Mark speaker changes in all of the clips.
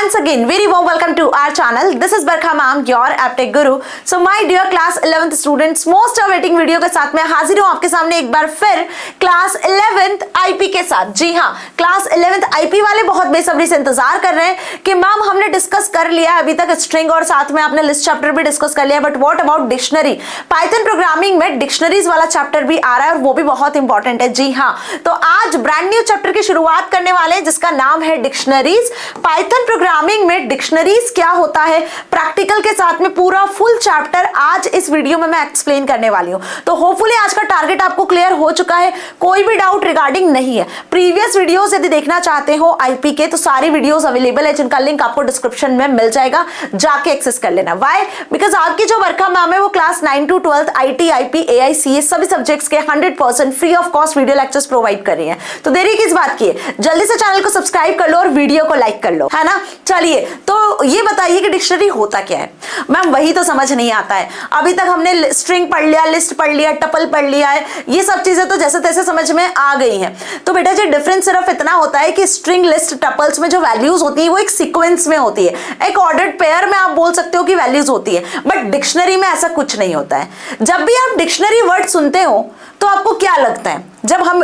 Speaker 1: once again very warm welcome to our channel. This is Barkha ma'am, your aptech guru. So my dear class 11th students, most awaiting video के साथ मैं हाजिर हूँ आपके सामने एक बार फिर क्लास 11th आईपी के साथ। जी हाँ, क्लास 11th आईपी वाले बहुत बेसब्री से इंतजार कर रहे हैं कि मैम हमने डिस्कस कर लिया है अभी तक स्ट्रिंग और साथ में आपने लिस्ट चैप्टर भी डिस्कस कर लिया, but what about dictionary? Python programming में डिक्शनरीज वाला चैप्टर भी आ रहा है और वो भी बहुत इंपॉर्टेंट है। जी हाँ, तो आज ब्रांड न्यू चैप्टर की शुरुआत करने वाले हैं जिसका नाम है डिक्शनरीज। पाइथन प्रोग्रामिंग में डिक्शनरीज क्या होता है, प्रैक्टिकल के साथ में पूरा फुल चैप्टर आज इस वीडियो में मैं एक्सप्लेन करने वाली हूं। तो होपफुली आज का टारगेट आपको क्लियर हो चुका है, कोई भी डाउट रिगार्डिंग नहीं है। प्रीवियस वीडियोस यदि देखना चाहते हो आईपी के तो सारी वीडियोस अवेलेबल है जिनका लिंक आपको डिस्क्रिप्शन में मिल जाएगा, जाके एक्सेस कर लेना। व्हाई? बिकॉज आपकी जो बरखा मैम है वो क्लास 9 to 12 आईटी, आईपी, एआईसीएस सभी सब्जेक्ट्स के 100% free of cost video lectures provide कर रही है। तो देरी किस बात की है, जल्दी से चैनल को सब्सक्राइब कर लो और वीडियो को लाइक कर लो, है ना। चलिए तो ये बताइए कि डिक्शनरी होता क्या है। मैम वही तो समझ नहीं आता है, अभी तक हमने स्ट्रिंग पढ़ लिया, लिस्ट पढ़ लिया, टपल पढ़ लिया है, ये सब चीजें तो जैसे तैसे समझ में आ गई हैं। तो बेटा जी डिफरेंस सिर्फ इतना होता है कि स्ट्रिंग, लिस्ट, टपल्स में जो वैल्यूज होती है वो एक सीक्वेंस में होती है, एक ऑर्डर्ड पेयर में आप बोल सकते हो कि वैल्यूज होती है, बट डिक्शनरी में ऐसा कुछ नहीं होता है। जब भी आप डिक्शनरी वर्ड सुनते हो तो आपको क्या लगता है, जब हम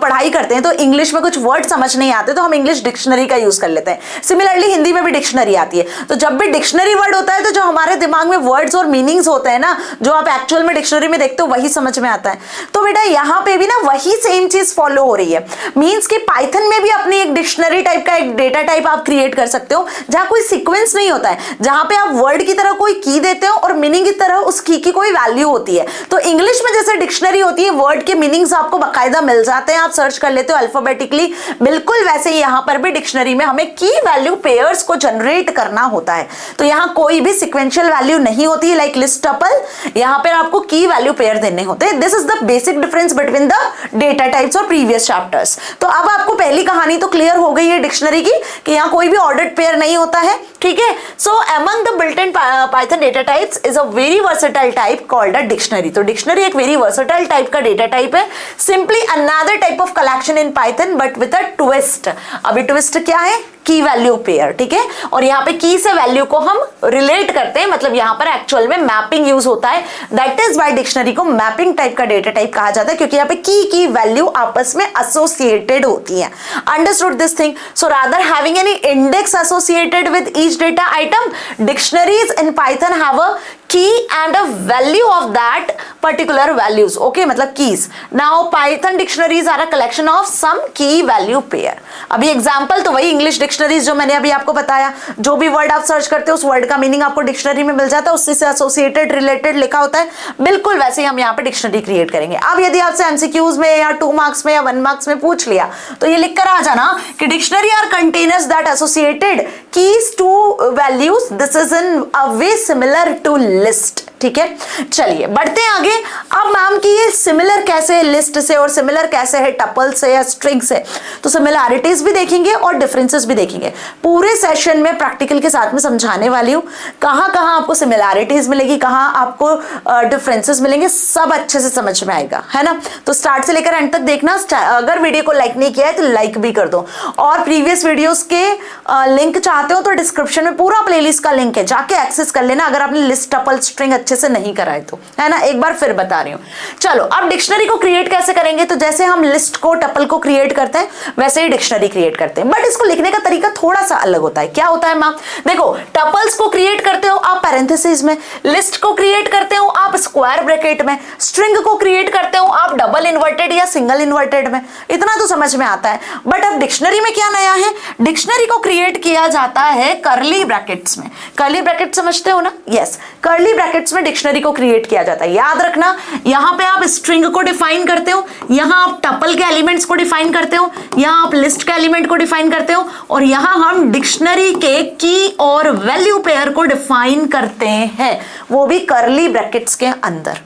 Speaker 1: पढ़ाई करते हैं तो इंग्लिश में कुछ वर्ड समझ नहीं आते तो हम इंग्लिश डिक्शनरी का यूज कर लेते हैं। सिमिलरली हिंदी में भी डिक्शनरी आती है, तो जब भी डिक्शनरी वर्ड होता है तो जो हमारे दिमाग में वर्ड्स और मीनिंग्स होते हैं ना, जो आप एक्चुअल में डिक्शनरी में देखते हो वही समझ में आता है। तो बेटा यहाँ पे भी ना वही सेम चीज फॉलो हो रही है। मीन्स कि पाइथन में भी अपनी एक डिक्शनरी टाइप का एक डेटा टाइप आप क्रिएट कर सकते हो जहां कोई सीक्वेंस नहीं होता है, जहां पे आप वर्ड की तरह कोई की देते हो और मीनिंग की तरह उस की कोई वैल्यू होती है। तो इंग्लिश में जैसे डिक्शनरी होती है, वर्ड के मीनिंग्स आपको बाकायदा मिल जाते हैं, आप सर्च कर लेते हो अल्फाबेटिकली, बिल्कुल वैसे ही यहां पर भी डिक्शनरी में हमें की वैल्यू पेयर्स को जनरेट करना होता है। तो यहां कोई भी सीक्वेंशियल वैल्यू नहीं होती है लाइक लिस्ट, टपल, यहां पर आपको की वैल्यू पेयर देने होते हैं। This is the basic difference between the data types और प्रीवियस चैप्टर्स। तो अब आपको पहली कहानी तो क्लियर हो गई है डिक्शनरी की कि यहां कोई भी ऑर्डर्ड पेयर नहीं होता है, ठीक है। सो among the built in Python data types is a very versatile type called a dictionary. तो डिक्शनरी एक वेरी वर्सेटाइल टाइप का डेटा टाइप है, simply another type of collection in Python but with a twist. अभी twist क्या है, की value pair, ठीक है। और यहाँ पे की से वैल्यू को हम रिलेट करते हैं, मतलब यहाँ पर एक्चुअल में मैपिंग यूज होता है। दैट इज वाई डिक्शनरी को मैपिंग टाइप का डेटा टाइप कहा जाता है, क्योंकि यहाँ पे की वैल्यू आपस में एसोसिएटेड होती है। Understood this thing? So rather having any index associated with each data item, dictionaries in Python have a key and a value of that particular values, okay, मतलब keys. Now Python dictionaries are a collection of some key value pair. अभी example तो वही English dictionaries जो मैंने अभी आपको बताया, जो भी वर्ड आप सर्च करते हो उस वर्ड का मीनिंग आपको डिक्शनरी में मिल जाता है, उससे एसोसिएटेड, रिलेटेड लिखा होता है, बिल्कुल वैसे ही हम यहाँ पे डिक्शनरी क्रिएट करेंगे। अब यदि आपसे एमसीक्यूज में या 2 मार्क्स में या 1 मार्क्स में पूछ लिया तो ये लिख कर आ जाना कि dictionary are containers that associated keys to values, this is in a way similar to list, ठीक है। चलिए बढ़ते हैं आगे। अब मैम की ये सिमिलर कैसे है लिस्ट से और सिमिलर कैसे है टपल से या स्ट्रिंग से, तो सिमिलैरिटीज भी देखेंगे और डिफरेंसेस भी देखेंगे। पूरे सेशन में प्रैक्टिकल के साथ में समझाने वाली हूँ, कहाँ कहाँ आपको सिमिलैरिटीज मिलेगी, कहाँ आपको डिफरेंसेस मिलेंगे, सब अच्छे से समझ में आएगा, है ना। तो स्टार्ट से लेकर एंड तक देखना। अगर वीडियो को लाइक नहीं किया है तो लाइक भी कर दो, और प्रीवियस वीडियोस के लिंक चाहते हो तो डिस्क्रिप्शन में पूरा प्लेलिस्ट का लिंक है, जाके एक्सेस कर लेना अगर आपने लिस्ट, टपल, स्ट्रिंग अच्छे से नहीं कराए तो, है ना। एक बार फिर बता रही हूं। चलो अब डिक्शनरी को क्रिएट कैसे करेंगे, तो जैसे हम लिस्ट को, टपल को क्रिएट करते हैं वैसे ही डिक्शनरी क्रिएट करते हैं, बट इसको लिखने का तरीका थोड़ा सा अलग होता है। क्या होता है मैम? देखो, टपल्स को क्रिएट करते हो आप पैरेंथेसिस में, लिस्ट को क्रिएट करते हो आप स्क्वायर ब्रैकेट में, स्ट्रिंग को क्रिएट करते हो आप डबल इन्वर्टेड या सिंगल इन्वर्टेड में। इतना तो समझ में आता है, बट अब डिक्शनरी में क्या नया है, डिक्शनरी को क्रिएट किया जाता है कर्ली ब्रैकेट्स में। कर्ली ब्रैकेट समझते हो ना? यस, कर्ली ब्रैकेट्स में डिक्शनरी को क्रिएट किया जाता है। याद रखना, यहां पे आप स्ट्रिंग को डिफाइन करते हो, यहां आप टपल के एलिमेंट्स को डिफाइन करते हो, यहां आप लिस्ट के एलिमेंट को डिफाइन करते हो, और यहां हम डिक्शनरी के की और वैल्यू पेयर को डिफाइन करते हैं, वो भी कर्ली ब्रैकेट्स के अंदर,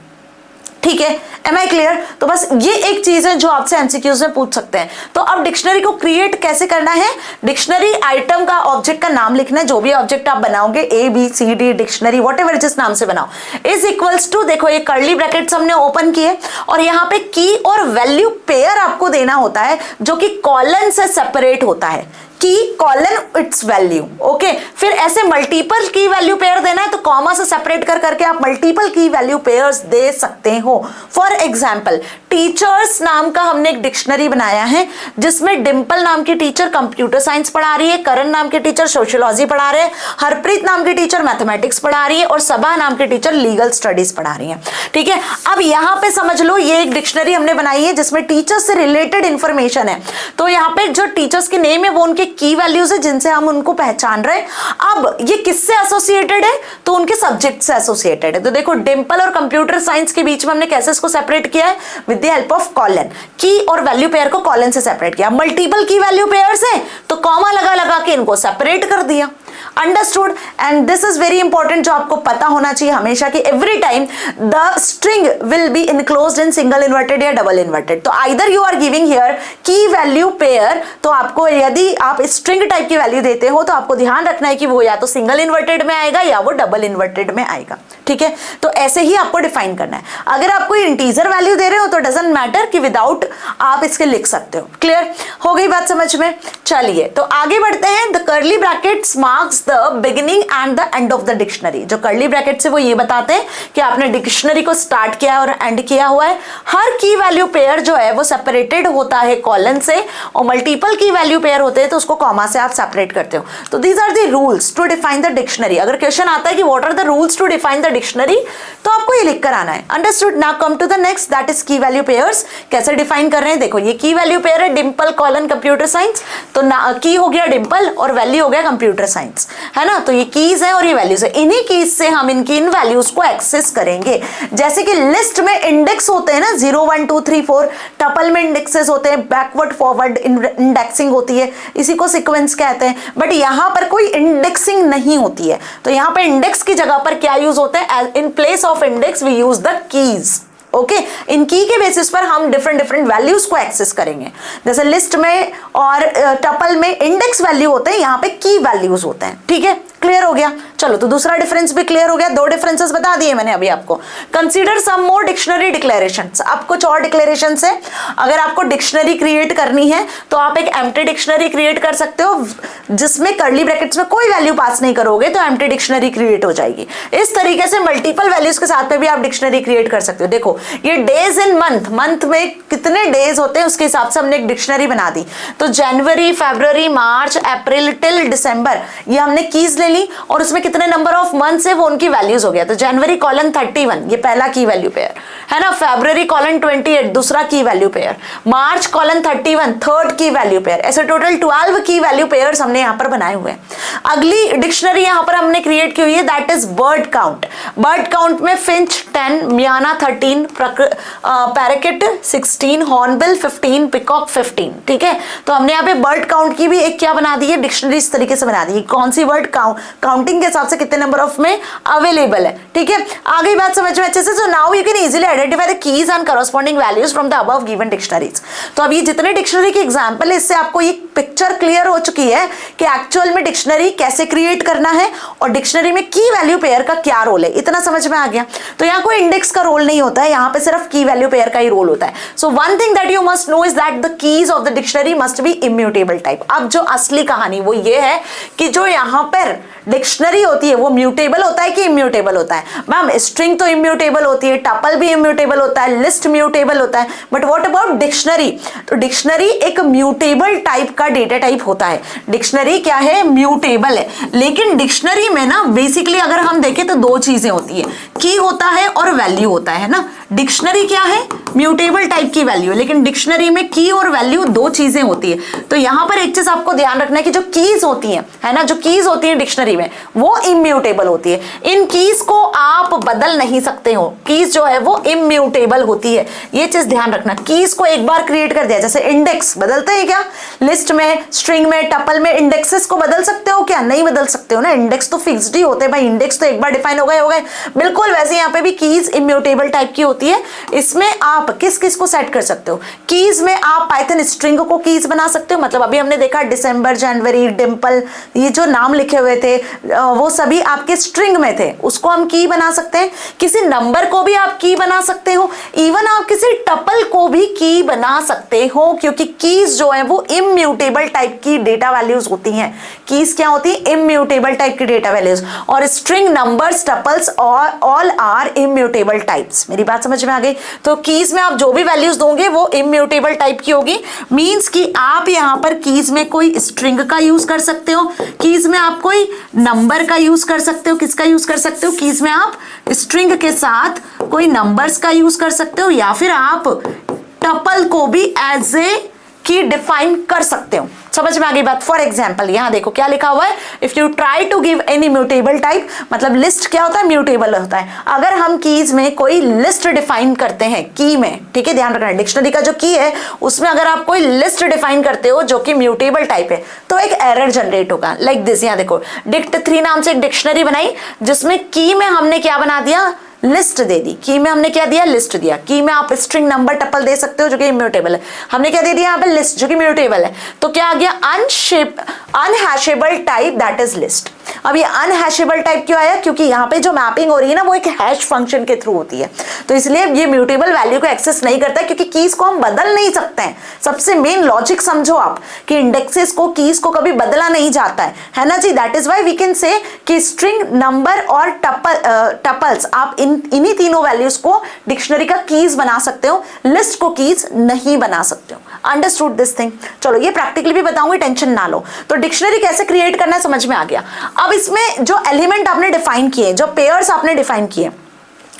Speaker 1: ठीक है। Am I clear? तो बस ये एक चीज है जो आपसे एमसीक्यूज में पूछ सकते हैं। तो अब डिक्शनरी को क्रिएट कैसे करना है, डिक्शनरी आइटम का, ऑब्जेक्ट का नाम लिखना है, जो भी ऑब्जेक्ट आप बनाओगे, A B C D dictionary whatever जिस नाम से बनाओ, इज इक्वल्स टू, देखो ये कर्ली ब्रैकेट्स हमने ओपन किए और यहाँ पे की और वैल्यू पेयर आपको देना होता है जो कि कॉलन से सेपरेट होता है। की कॉलन इट्स वैल्यू। ओके, फिर ऐसे मल्टीपल की वैल्यू पेयर देना है तो कॉमा से सेपरेट कर करके आप मल्टीपल की वैल्यू पेयर्स दे सकते हो। फॉर एग्जाम्पल, टीचर्स नाम का हमने एक डिक्शनरी बनाया है जिसमें डिंपल नाम की टीचर कंप्यूटर साइंस पढ़ा रही है, करण नाम के टीचर सोशियोलॉजी पढ़ा रहे हैं, हरप्रीत नाम की टीचर मैथमेटिक्स पढ़ा रही है और सबा नाम की टीचर लीगल स्टडीज पढ़ा रही है। ठीक है, अब यहां पे समझ लो ये एक डिक्शनरी हमने बनाई है जिसमें टीचर्स से रिलेटेड इंफॉर्मेशन है। तो यहाँ पे जो टीचर्स के नेम है वो उनके की वैल्यूज है जिनसे हम उनको पहचान रहे हैं। अब ये किससे एसोसिएटेड है, तो उनके सब्जेक्ट से एसोसिएटेड है। तो देखो डिंपल और कंप्यूटर साइंस के बीच में हमने कैसे इसको सेपरेट किया है, with the help of colon. की और वैल्यू पेयर को कॉलन से सेपरेट किया। मल्टीपल की वैल्यू पेयर्स है तो कॉमा लगा लगा के इनको सेपरेट कर दिया। Understood? And this is very important, जो आपको पता होना चाहिए हमेशा कि every time the string will be enclosed in single inverted या डबल इन्वर्टेड। तो either you are giving here key value pair, तो आपको यदि आप स्ट्रिंग टाइप की वैल्यू देते हो तो आपको ध्यान रखना है कि वो या तो सिंगल इन्वर्टेड में आएगा या वो डबल इन्वर्टेड में आएगा। ठीक है, तो ऐसे ही आपको डिफाइन करना है। अगर आपको इंटीजर वैल्यू दे रहे हो तो डजंट मैटर कि विदाउट आप इसके लिख सकते हो। क्लियर हो गई बात समझ में? चलिए तो आगे बढ़ते हैं। The curly brackets marks the beginning and the end of the dictionary. जो कर्ली ब्रैकेट से वो ये बताते हैं कि आपने डिक्शनरी को स्टार्ट किया और एंड किया हुआ है। हर की वैल्यू पेयर जो है वो सेपरेटेड होता है कॉलन से, और मल्टीपल की वैल्यू पेयर होते हैं तो उसको कॉमा से आप सेपरेट करते हो। तो these are the rules to define the dictionary. अगर क्वेश्चन आता है कि what are the rules to define the dictionary, तो आपको ये लिख कर आना है। Understood? Now come to the next, that is key value pairs. कैसे डिफाइन कर रहे हैं, देखो ये की वैल्यू पेयर है डिंपल कॉलन कंप्यूटर साइंस। तो की हो गया डिंपल और वैल्यू हो गया कंप्यूटर साइंस, है ना। तो ये कीज है और ये वैल्यूज है। इन्हीं कीज से हम इनकी इन वैल्यूज को एक्सेस करेंगे। जैसे कि लिस्ट में इंडेक्स होते हैं ना, 0 1 2 3 4, टपल में इंडेक्सेस होते हैं, बैकवर्ड फॉरवर्ड इंडेक्सिंग होती है, इसी को सीक्वेंस कहते हैं। बट यहां पर कोई इंडेक्सिंग नहीं होती है। तो यहां पर इंडेक्स की जगह पर क्या यूज होता है, in place of index we use the keys. Okay, इन की के बेसिस पर हम डिफरेंट डिफरेंट वैल्यूज को एक्सेस करेंगे। जैसे लिस्ट में और टपल में इंडेक्स वैल्यू होते हैं, यहाँ पे की वैल्यूज होते हैं। ठीक है, क्लियर हो गया? चलो तो दूसरा डिफरेंस भी क्लियर हो गया। दो डिफरेंसेस बता दिए मैंने अभी आपको। कंसीडर सम मोर डिक्शनरी डिक्लेरेशंस। अब कुछ और डिक्लेरेशंस है। अगर आपको डिक्शनरी क्रिएट करनी है तो आप एक एम्प्टी डिक्शनरी क्रिएट कर सकते हो जिसमें कर्ली ब्रैकेट्स में कोई वैल्यू पास नहीं करोगे तो एम्प्टी डिक्शनरी क्रिएट हो जाएगी। इस तरीके से मल्टीपल वैल्यूज के साथ में भी आप डिक्शनरी क्रिएट कर सकते हो। देखो ये डेज इन मंथ, मंथ में कितने डेज होते हैं उसके हिसाब से हमने एक डिक्शनरी बना दी। तो जनवरी, फरवरी, मार्च, अप्रैल टिल दिसंबर, ये हमने कीज ले ली और उसमें कितने नंबर ऑफ मंथ्स है वो उनकी वैल्यूज हो गया। तो जनवरी कॉलन 31, ये पहला की वैल्यू पेयर है ना। फरवरी कॉलन 28, दूसरा की वैल्यू पेयर। मार्च कॉलन 31, थर्ड की वैल्यू पेयर। ऐसे टोटल 12 की वैल्यू पेयर्स हमने यहाँ पर बनाए हुए हैं। अगली डिक्शनरी यहाँ पर हमने क्रिएट की हुई है, that is bird count. Bird count में फिंच 10, मियाना 13, पैराकिट 16, हॉर्नबिल 15, पिकॉक 15। ठीक है, तो हमने यहाँ पे बर्ड काउंट की भी एक क्या बना दी है, डिक्शनरी इस तरीके से बना दी है। कौन सी वर्ड काउंटिंग के हिसाब से कितने नंबर ऑफ में अवेलेबल है। ठीक है, आगे बात समझ में अच्छे से। So now you can easily identify the keys and corresponding values from the above given dictionaries. तो अब ये जितने डिक्शनरी के एग्जांपल है इससे आपको ये पिक्चर क्लियर हो चुकी है कि एक्चुअल में डिक्शनरी कैसे क्रिएट करना है और डिक्शनरी में की वैल्यू पेयर का क्या रोल है। इतना समझ में आ गया? तो यहाँ कोई इंडेक्स का रोल नहीं होता है, यहाँ पे सिर्फ की वैल्यू पेयर का ही रोल होता है। So one thing that you must know is that the keys of the dictionary must be immutable type. अब जो असली कहानी वो ये है कि जो यहाँ पर डिक्शनरी होती है वो म्यूटेबल होता है कि इम्यूटेबल होता है। मैम स्ट्रिंग तो इम्यूटेबल होती है, टपल भी इम्यूटेबल होता है, लिस्ट म्यूटेबल होता है, बट व्हाट अबाउट डिक्शनरी? तो डिक्शनरी एक म्यूटेबल टाइप का डेटा टाइप होता है। डिक्शनरी क्या है, म्यूटेबल है। लेकिन डिक्शनरी में ना बेसिकली अगर हम देखें तो दो चीजें होती है, की होता है और वैल्यू होता है ना। डिक्शनरी क्या है, म्यूटेबल टाइप की वैल्यू, लेकिन डिक्शनरी में की और वैल्यू दो चीजें होती है। तो यहां पर एक चीज आपको ध्यान रखना है कि जो कीज होती है ना, जो कीज होती है डिक्शनरी में वो इम्यूटेबल होती है। इन कीज को आप बदल नहीं सकते हो, कीज जो है वो इम्यूटेबल होती है, ये चीज ध्यान रखना। कीज को एक बार क्रिएट कर दिया, जैसे इंडेक्स बदलते हैं क्या, लिस्ट में, स्ट्रिंग में, टपल में इंडेक्सेस को बदल सकते हो क्या? नहीं बदल सकते हो ना, इंडेक्स तो फिक्स्ड ही होते हैं भाई, इंडेक्स तो एक बार डिफाइन हो गए। बिल्कुल वैसे यहाँ पे भी कीज इम्यूटेबल टाइप की होती है। इसमें आप किस किस को सेट कर सकते हो? कीज में आप पाइथन स्ट्रिंग को कीज बना सकते हो, मतलब अभी हमने देखा दिसंबर, जनवरी, डिंपल, ये जो नाम लिखे हुए थे वो सभी आपके स्ट्रिंग में थे, उसको हम की बना सकते हैं। किसी नंबर को भी आप की बना सकते हो, इवन आप किसी टपल को भी की बना सकते हो, क्योंकि कीज जो है वो इम्यूटेबल इम्यूटेबल टाइप की डेटा वैल्यूज होती हैं। कीज क्या होती है? इम्यूटेबल टाइप की डेटा वैल्यूज। और string numbers tuples all are immutable types. मेरी बात समझ में आ गई? तो कीज में आप जो भी वैल्यूज दोगे वो इम्यूटेबल टाइप की होगी। मींस कि आप यहां पर कीज में कोई स्ट्रिंग का यूज कर सकते हो, कीज में आप कोई नंबर का यूज कर सकते हो। किसका यूज कर सकते हो? कीज में आप स्ट्रिंग के साथ कोई नंबर्स का यूज कर सकते हो, या फिर आप टपल को भी एज ए की डिफाइन कर सकते हो। समझ में आ गई बात? फॉर एग्जाम्पल यहां देखो क्या लिखा हुआ है, if you try to give any mutable type, मतलब लिस्ट क्या होता है? म्यूटेबल होता है। अगर हम कीज में कोई लिस्ट डिफाइन करते हैं की में, ठीक है, ध्यान रखना, डिक्शनरी का जो की है उसमें अगर आप कोई लिस्ट डिफाइन करते हो जो कि म्यूटेबल टाइप है तो एक एरर जनरेट होगा लाइक दिस। यहां देखो dict3 नाम से एक डिक्शनरी बनाई जिसमें की में हमने क्या बना दिया? लिस्ट दे दी। की में हमने क्या दिया? लिस्ट दिया। की में आप स्ट्रिंग नंबर टपल दे सकते हो जो कि इम्यूटेबल है। हमने क्या दे दिया यहाँ पे? लिस्ट, जो कि म्यूटेबल है। तो क्या आ गया? अनहैशेबल टाइप, दैट इज लिस्ट। अब ये अनहैशेबल टाइप क्यों आया? क्योंकि यहाँ पे जो मैपिंग हो रही है ना वो एक हैश फंक्शन के थ्रू होती है, तो इसलिए ये म्यूटेबल वैल्यू को एक्सेस नहीं करता है, क्योंकि कीज को हम बदल नहीं सकते हैं। सबसे मेन लॉजिक समझो आप कि इंडेक्सेस को, कीज को कभी बदला नहीं जाता है ना जी। That is why we can say कि स्ट्रिंग, नंबर और टपल्स आप इन्हीं तीनों वैल्यूज को डिक्शनरी का कीज बना सकते हो, लिस्ट को कीज नहीं बना सकते हो। Understood this thing? चलो ये प्रैक्टिकली भी बताऊंगी, टेंशन ना लो। तो डिक्शनरी कैसे क्रिएट करना है समझ में आ गया। अब इसमें जो एलिमेंट आपने डिफाइन किए, जो पेयर्स आपने डिफाइन किए,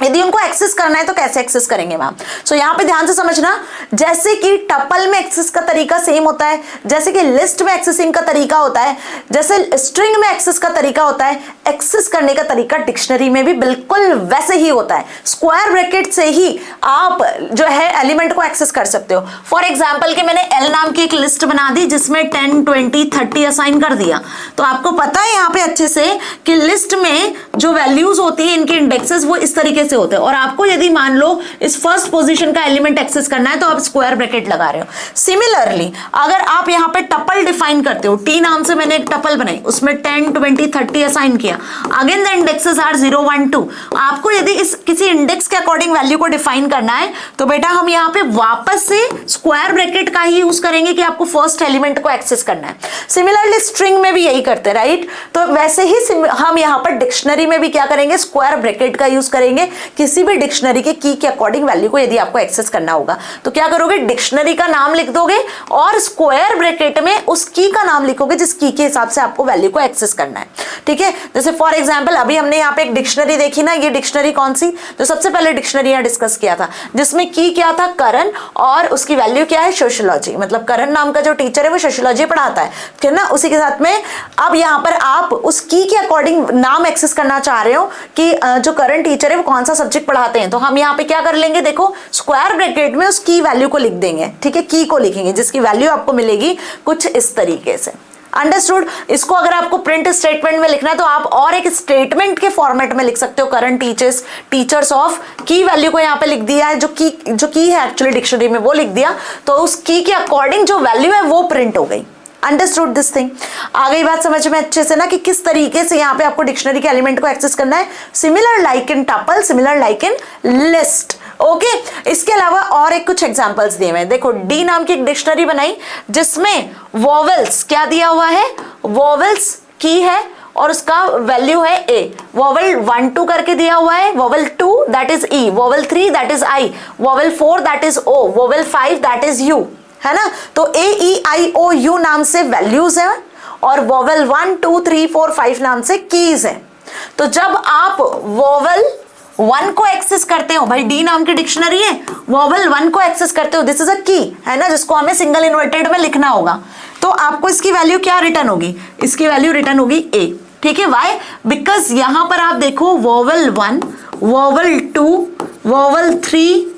Speaker 1: यदि उनको एक्सेस करना है तो कैसे एक्सेस करेंगे मैम? सो यहाँ पे ध्यान से समझना, जैसे कि टपल में एक्सेस का तरीका सेम होता है, जैसे कि लिस्ट में एक्सेसिंग का तरीका होता है, जैसे स्ट्रिंग में एक्सेस का तरीका होता है, एक्सेस करने का तरीका डिक्शनरी में भी बिल्कुल वैसे ही होता है। स्क्वायर ब्रैकेट से ही आप जो है एलिमेंट को एक्सेस कर सकते हो। फॉर एग्जाम्पल कि मैंने एल नाम की एक लिस्ट बना दी जिसमें 10, 20, 30 असाइन कर दिया, तो आपको पता है यहाँ पे अच्छे से कि लिस्ट में जो वैल्यूज होती है इनके इंडेक्सेस वो इस तरीके से होते हैं, और आपको यदि मान लो इस फर्स्ट पोजीशन का एलिमेंट एक्सेस करना है तो आप स्क्वायर ब्रैकेट लगा रहे हो। सिमिलरली अगर आप यहाँ पे टपल डिफाइन करते हो, टी नाम से मैंने एक टपल बनाई, उसमें 10, 20, 30 असाइन किया, अगेन द इंडेक्सेस आर 0, 1, 2। आपको यदि इस किसी इंडेक्स के अकॉर्डिंग वैल्यू को डिफाइन करना है तो बेटा हम यहाँ पे वापस से स्क्वायर ब्रैकेट का ही यूज करेंगे कि आपको फर्स्ट एलिमेंट को एक्सेस करना है। सिमिलरली स्ट्रिंग में भी यही करते हैं, राइट? तो वैसे ही हम यहाँ पर डिक्शनरी में भी क्या करेंगे? स्क्वायर ब्रैकेट का यूज करेंगे किसी भी डिक्शनरी के की के अकॉर्डिंग वैल्यू को यदि आपको एक्सेस करना होगा। तो क्या करोगे? डिक्शनरी का नाम लिख दोगे और स्क्वायर ब्रैकेट में उस की का नाम लिखोगे जिस की के हिसाब से आपको वैल्यू को एक्सेस करना है, ठीक है? जैसे फॉर एग्जांपल अभी हमने यहाँ पे एक डिक्शनरी देखी ना, ये डिक्शनरी कौन सी? जो सबसे पहले डिक्शनरी यहाँ डिस्कस किया था, जिसमें की क्या था? करण, और उसकी वैल्यू क्या है? सोशियोलॉजी। मतलब करण नाम का जो टीचर है वो सोशियोलॉजी पढ़ाता है, ठीक है ना? उसी के साथ में अब यहाँ पर आप उस की के अकॉर्डिंग नाम एक्सेस करना चाह रहे हो कि जो करंट टीचर है वो कौन सा सब्जेक्ट पढ़ाते हैं, तो हम यहाँ पे क्या कर लेंगे? देखो स्क्वायर ब्रैकेट में उस की वैल्यू को लिख देंगे, ठीक है? की को लिखेंगे जिसकी वैल्यू आपको मिलेगी कुछ इस तरीके से। अंडरस्टूड? इसको अगर आपको प्रिंट स्टेटमेंट में लिखना है तो आप और एक स्टेटमेंट के फॉर्मेट में लिख सकते हो। करंट टीचर्स ऑफ की वैल्यू को यहाँ पे लिख दिया है, जो की है एक्चुअली डिक्शनरी में वो लिख दिया, तो उस की के अकॉर्डिंग जो वैल्यू है वो प्रिंट हो गई। Understood this thing? आ गई बात समझ में अच्छे से ना कि किस तरीके से यहाँ पे आपको डिक्शनरी के एलिमेंट को एक्सेस करना है। Similar like in tuple, similar like in list. Okay, इसके अलावा और एक कुछ एग्जांपल्स दिए हुए हैं। देखो डी नाम की एक डिक्शनरी बनाई जिसमें वोवेल्स क्या दिया हुआ है? वोवेल्स की है और उसका वैल्यू है ए। वोवेल 1, 2 करके दिया हुआ है, vowel 2 that is E, vowel 3 that is I, vowel 4 that is O, vowel 5 that is U, है ना? तो ए, ई, आई, ओ, यू नाम से वैल्यूज है और वोवेल 1, 2, 3, 4, 5 नाम से कीज है। तो जब आप वोवेल 1 को एक्सेस करते हो, भाई डी नाम की डिक्शनरी है, वोवेल 1 को एक्सेस करते हो, दिस इज अ की, है ना, जिसको हमें सिंगल इन्वर्टेड में लिखना होगा, तो आपको इसकी वैल्यू क्या रिटर्न होगी? इसकी वैल्यू रिटर्न होगी ए, ठीक है? वाई? बिकॉज यहां पर आप देखो वोवेल 1, वोवेल 2, वोवेल 3,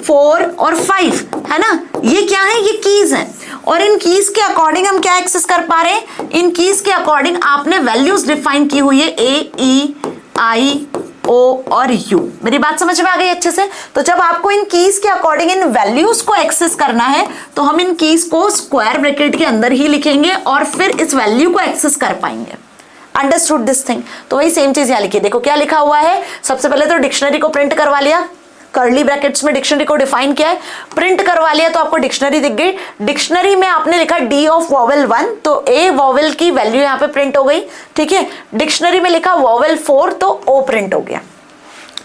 Speaker 1: 4 और 5, है ना? ये क्या है? ये कीज है, और इन कीज के अकॉर्डिंग हम क्या एक्सेस कर पा रहे हैं? इन कीज के अकॉर्डिंग आपने वैल्यूज डिफाइन की हुई है, ए, ई, आई, ओ और यू। मेरी बात समझ में आ गई अच्छे से? तो जब आपको इन कीज के अकॉर्डिंग इन वैल्यूज को एक्सेस करना है तो हम इन कीज को स्क्वायर ब्रैकेट के अंदर ही लिखेंगे और फिर इस वैल्यू को एक्सेस कर पाएंगे। Understood this thing? तो वही सेम चीज यहाँ लिखिए। देखो क्या लिखा हुआ है, सबसे पहले तो डिक्शनरी को प्रिंट करवा लिया, कर्ली ब्रैकेट्स में डिक्शनरी को डिफाइन किया है, प्रिंट करवा लिया तो आपको डिक्शनरी दिख गई। डिक्शनरी में आपने लिखा डी ऑफ वॉवेल 1 तो ए वॉवेल की वैल्यू यहाँ पे प्रिंट हो गई, ठीक है। डिक्शनरी में लिखा वॉवेल 4 तो ओ प्रिंट हो गया।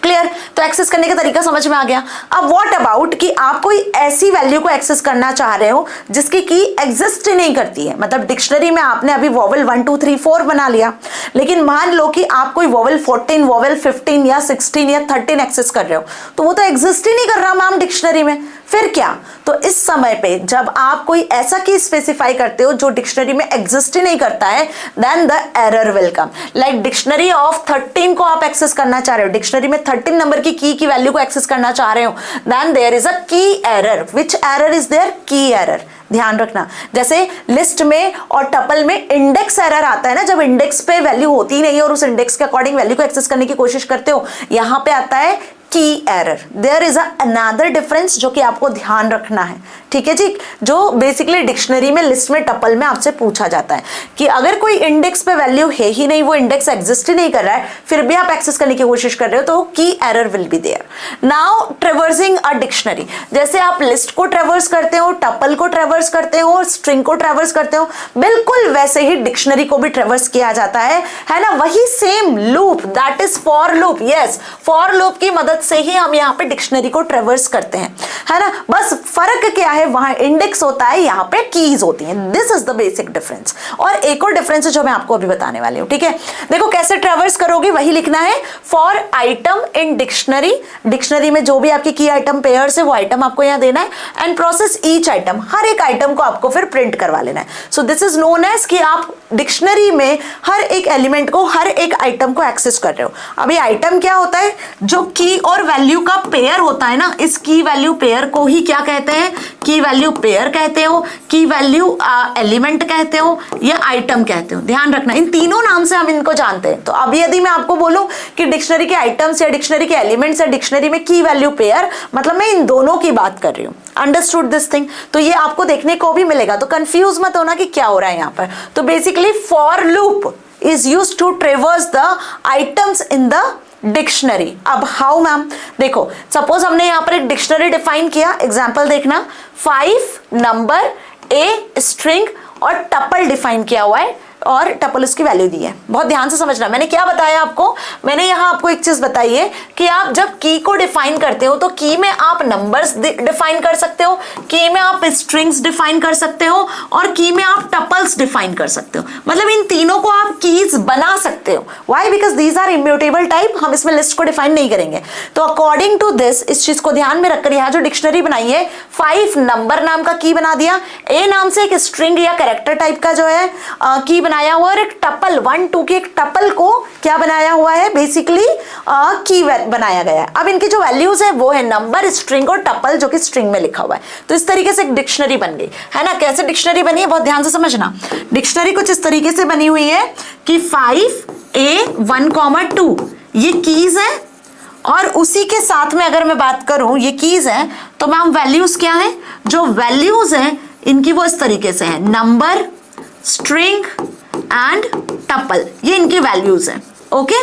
Speaker 1: क्लियर? तो एक्सेस करने का तरीका समझ में आ गया। अब व्हाट अबाउट कि आप कोई ऐसी वैल्यू को एक्सेस करना चाह रहे हो जिसकी की एग्जिस्ट नहीं करती है, मतलब डिक्शनरी में आपने अभी वॉवेल 1 2 3 4 बना लिया, लेकिन मान लो कि आप कोई वॉवेल 14 वॉवेल 15 या 16 या 13 एक्सेस कर रहे हो तो वो तो एग्जिस्ट ही नहीं कर रहा मैम डिक्शनरी में, फिर क्या? तो इस समय पे जब आप कोई ऐसा की स्पेसिफाई करते हो जो डिक्शनरी में एग्जिस्ट ही नहीं करता है, then the error will come. Like dictionary of 13 को आप एक्सेस करना चाह रहे हो, डिक्शनरी में 13 नंबर की वैल्यू को एक्सेस करना चाह रहे हो, then there is a key error. Which error is there? Key error. ध्यान रखना, जैसे लिस्ट में और टपल में इंडेक्स एरर आता है ना, जब इंडेक्स पे वैल्यू होती नहीं है और उस इंडेक्स के अकॉर्डिंग वैल्यू को एक्सेस करने की कोशिश करते हो, यहां पे आता है key error. There is another difference जो कि आपको ध्यान रखना है, ठीक है जी, जो बेसिकली डिक्शनरी में, लिस्ट में, टपल में आपसे पूछा जाता है कि अगर कोई इंडेक्स पे वैल्यू है ही नहीं, वो इंडेक्स एग्जिस्ट ही नहीं कर रहा है, फिर भी आप एक्सेस करने की कोशिश कर रहे हो तो key error will be there. Now traversing a dictionary, जैसे आप लिस्ट को ट्रेवर्स करते हो, टपल को ट्रेवर्स करते हो, स्ट्रिंग को ट्रेवर्स करते हो, बिल्कुल वैसे ही डिक्शनरी को भी ट्रेवर्स किया जाता है ना। वही same loop, that is for loop. Yes, for loop की मदद से ही हम यहाँ पे डिक्शनरी को ट्रेवर्स करते हैं, है ना। बस फर्क क्या है, वहां इंडेक्स होता है, यहाँ पे कीज होती हैं। This is the basic difference. और एक और डिफरेंस है जो मैं आपको अभी बताने वाली हूँ, ठीक है। देखो कैसे ट्रेवर्स करोगे, वही लिखना है for item in dictionary. Dictionary में जो भी आपकी की आइटम पेयर्स है वो आइटम आपको यहाँ देना है, एंड प्रोसेस ईच आइटम, हर एक आइटम को आपको फिर प्रिंट करवा लेना है। So this is known as कि आप डिक्शनरी में हर एक एलिमेंट को, हर एक आइटम को एक्सेस कर रहे हो। अभी आइटम क्या होता है? जो की और वैल्यू का पेयर होता है ना, इस की वैल्यू पेयर को ही क्या कहते हैं? की वैल्यू पेयर कहते हो, की वैल्यू एलिमेंट कहते हो, या आइटम कहते हो। ध्यान रखना, इन तीनों नाम से हम इनको जानते हैं। तो अभी यदि मैं आपको बोलूं कि डिक्शनरी के आइटम्स या डिक्शनरी के एलिमेंट्स या डिक्शनरी में की वैल्यू पेयर, मतलब मैं इन दोनों की बात कर रही हूं। Understood this thing? तो ये आपको देखने को भी मिलेगा, तो कंफ्यूज मत होना कि क्या हो रहा है यहाँ पर। तो basically for loop is used to traverse the items in the dictionary. अब हाउ मैम? देखो सपोज हमने यहाँ पर एक डिक्शनरी डिफाइन किया, एग्जांपल देखना, 5 नंबर, ए स्ट्रिंग और टपल डिफाइन किया हुआ है और टपल उसकी वैल्यू दी है। बहुत ध्यान से समझना, मैंने क्या बताया आपको? मैंने यहाँ आपको एक चीज बताई है कि आप जब की को डिफाइन करते हो तो की में आप नंबर्स डिफाइन कर सकते हो, की में आप स्ट्रिंग्स डिफाइन कर सकते हो, और की में आप टपल्स डिफाइन कर सकते हो। मतलब इन तीनों को आप कीज बना सकते हो। Why? Because these are immutable type, हम इसमें लिस्ट को डिफाइन नहीं करेंगे। तो अकॉर्डिंग टू दिस, इस चीज को ध्यान में रखकर यहाँ जो डिक्शनरी बनाई है, 5 नंबर नाम का की बना दिया, ए नाम से एक स्ट्रिंग या कैरेक्टर टाइप का जो है की बनाया हुआ, और एक टपल 1 2 के एक टपल को क्या बनाया हुआ है? बेसिकली की बनाया गया है। अब इनकी जो वैल्यूज है वो है नंबर, स्ट्रिंग और टपल, जो कि स्ट्रिंग में लिखा हुआ है। तो इस तरीके से एक डिक्शनरी बन गई, है ना। कैसे डिक्शनरी बनी है बहुत ध्यान से समझना। डिक्शनरी कुछ इस तरीके से बनी हुई है कि 5A1,2 ये कीज है, और उसी के साथ में अगर मैं बात करूं, ये कीज है, तो मैम वैल्यूज क्या है? जो वैल्यूज है इनकी वो इस तरीके से है, नंबर, स्ट्रिंग एंड टपल, ये इनकी वैल्यूज हैं। ओके,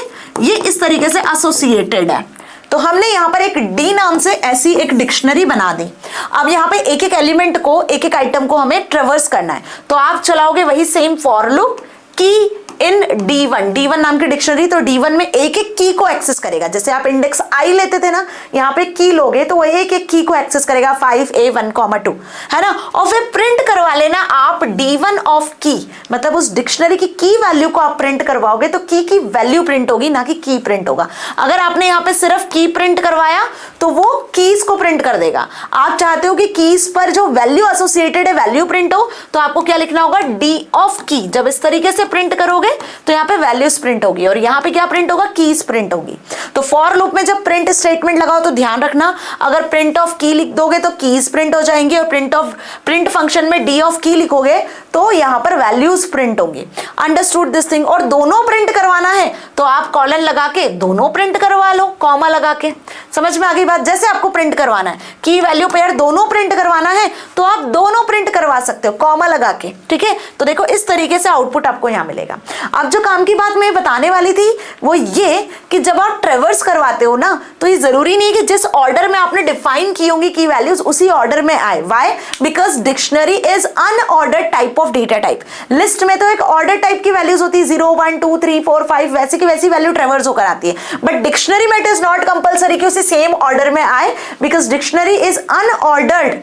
Speaker 1: ये इस तरीके से एसोसिएटेड है। तो हमने यहाँ पर एक डी नाम से ऐसी एक डिक्शनरी बना दी। अब यहाँ पे एक एक एलिमेंट को, एक एक आइटम को हमें ट्रेवर्स करना है, तो आप चलाओगे वही सेम फॉर लूप की इन D1 नाम की डिक्शनरी। तो D1 में एक एक की को एक्सेस करेगा, जैसे आप इंडेक्स I लेते थे ना, यहाँ पे की लोगे तो वो एक एक की को एक्सेस करेगा, 5A1,2, है ना। और फिर प्रिंट करवा लेना आप D1 ऑफ की, मतलब उस डिक्शनरी की वैल्यू को आप प्रिंट करवाओगे तो की वैल्यू प्रिंट होगी, ना कि की प्रिंट होगा। अगर आपने यहाँ पे सिर्फ की प्रिंट करवाया तो वो कीज को प्रिंट कर देगा। आप चाहते हो कि कीज पर जो वैल्यू एसोसिएटेड है वैल्यू प्रिंट हो, तो आपको क्या लिखना होगा? D ऑफ की। जब इस तरीके से प्रिंट करोगे तो यहाँ पे वैल्यूज प्रिंट होगी, और यहाँ पे क्या प्रिंट होगा? कीज प्रिंट होगी। तो फॉर लूप में जब प्रिंट स्टेटमेंट लगाओ तो ध्यान रखना, अगर प्रिंट ऑफ की लिख दोगे तो कीज प्रिंट हो जाएंगे, और प्रिंट फंक्शन में डी ऑफ की लिखोगे तो यहाँ पर वैल्यूज प्रिंट होंगी। Understood this thing. और दोनों प्रिंट करवाना है तो आप कॉलन लगा के दोनों प्रिंट करवा लो, कॉमा लगा के। समझ में आ गई बात? जैसे आपको प्रिंट करवाना है, की वैल्यू पेयर दोनों प्रिंट करवाना है तो आप दोनों प्रिंट करवा सकते हो कॉमा लगा के, ठीक है। तो देखो इस तरीके से आउटपुट आपको यहाँ मिलेगा। अब जो काम की बात मैं बताने वाली थी वो ये कि जब आप ट्रेवर्स करवाते हो ना, तो ये जरूरी नहीं कि जिस ऑर्डर में आपने डिफाइन की होंगी की वैल्यूज उसी ऑर्डर में आए। Why? Because dictionary is unordered type of data type. List में तो एक ऑर्डर टाइप की वैल्यूज होती है, 0 1 2 3 4 5 वैसी की वैसी वैल्यू ट्रेवर्स होकर आती है। बट डिक्शनरी में इट इज नॉट कंपल्सरी कि उसी सेम ऑर्डर में आए, because dictionary is unordered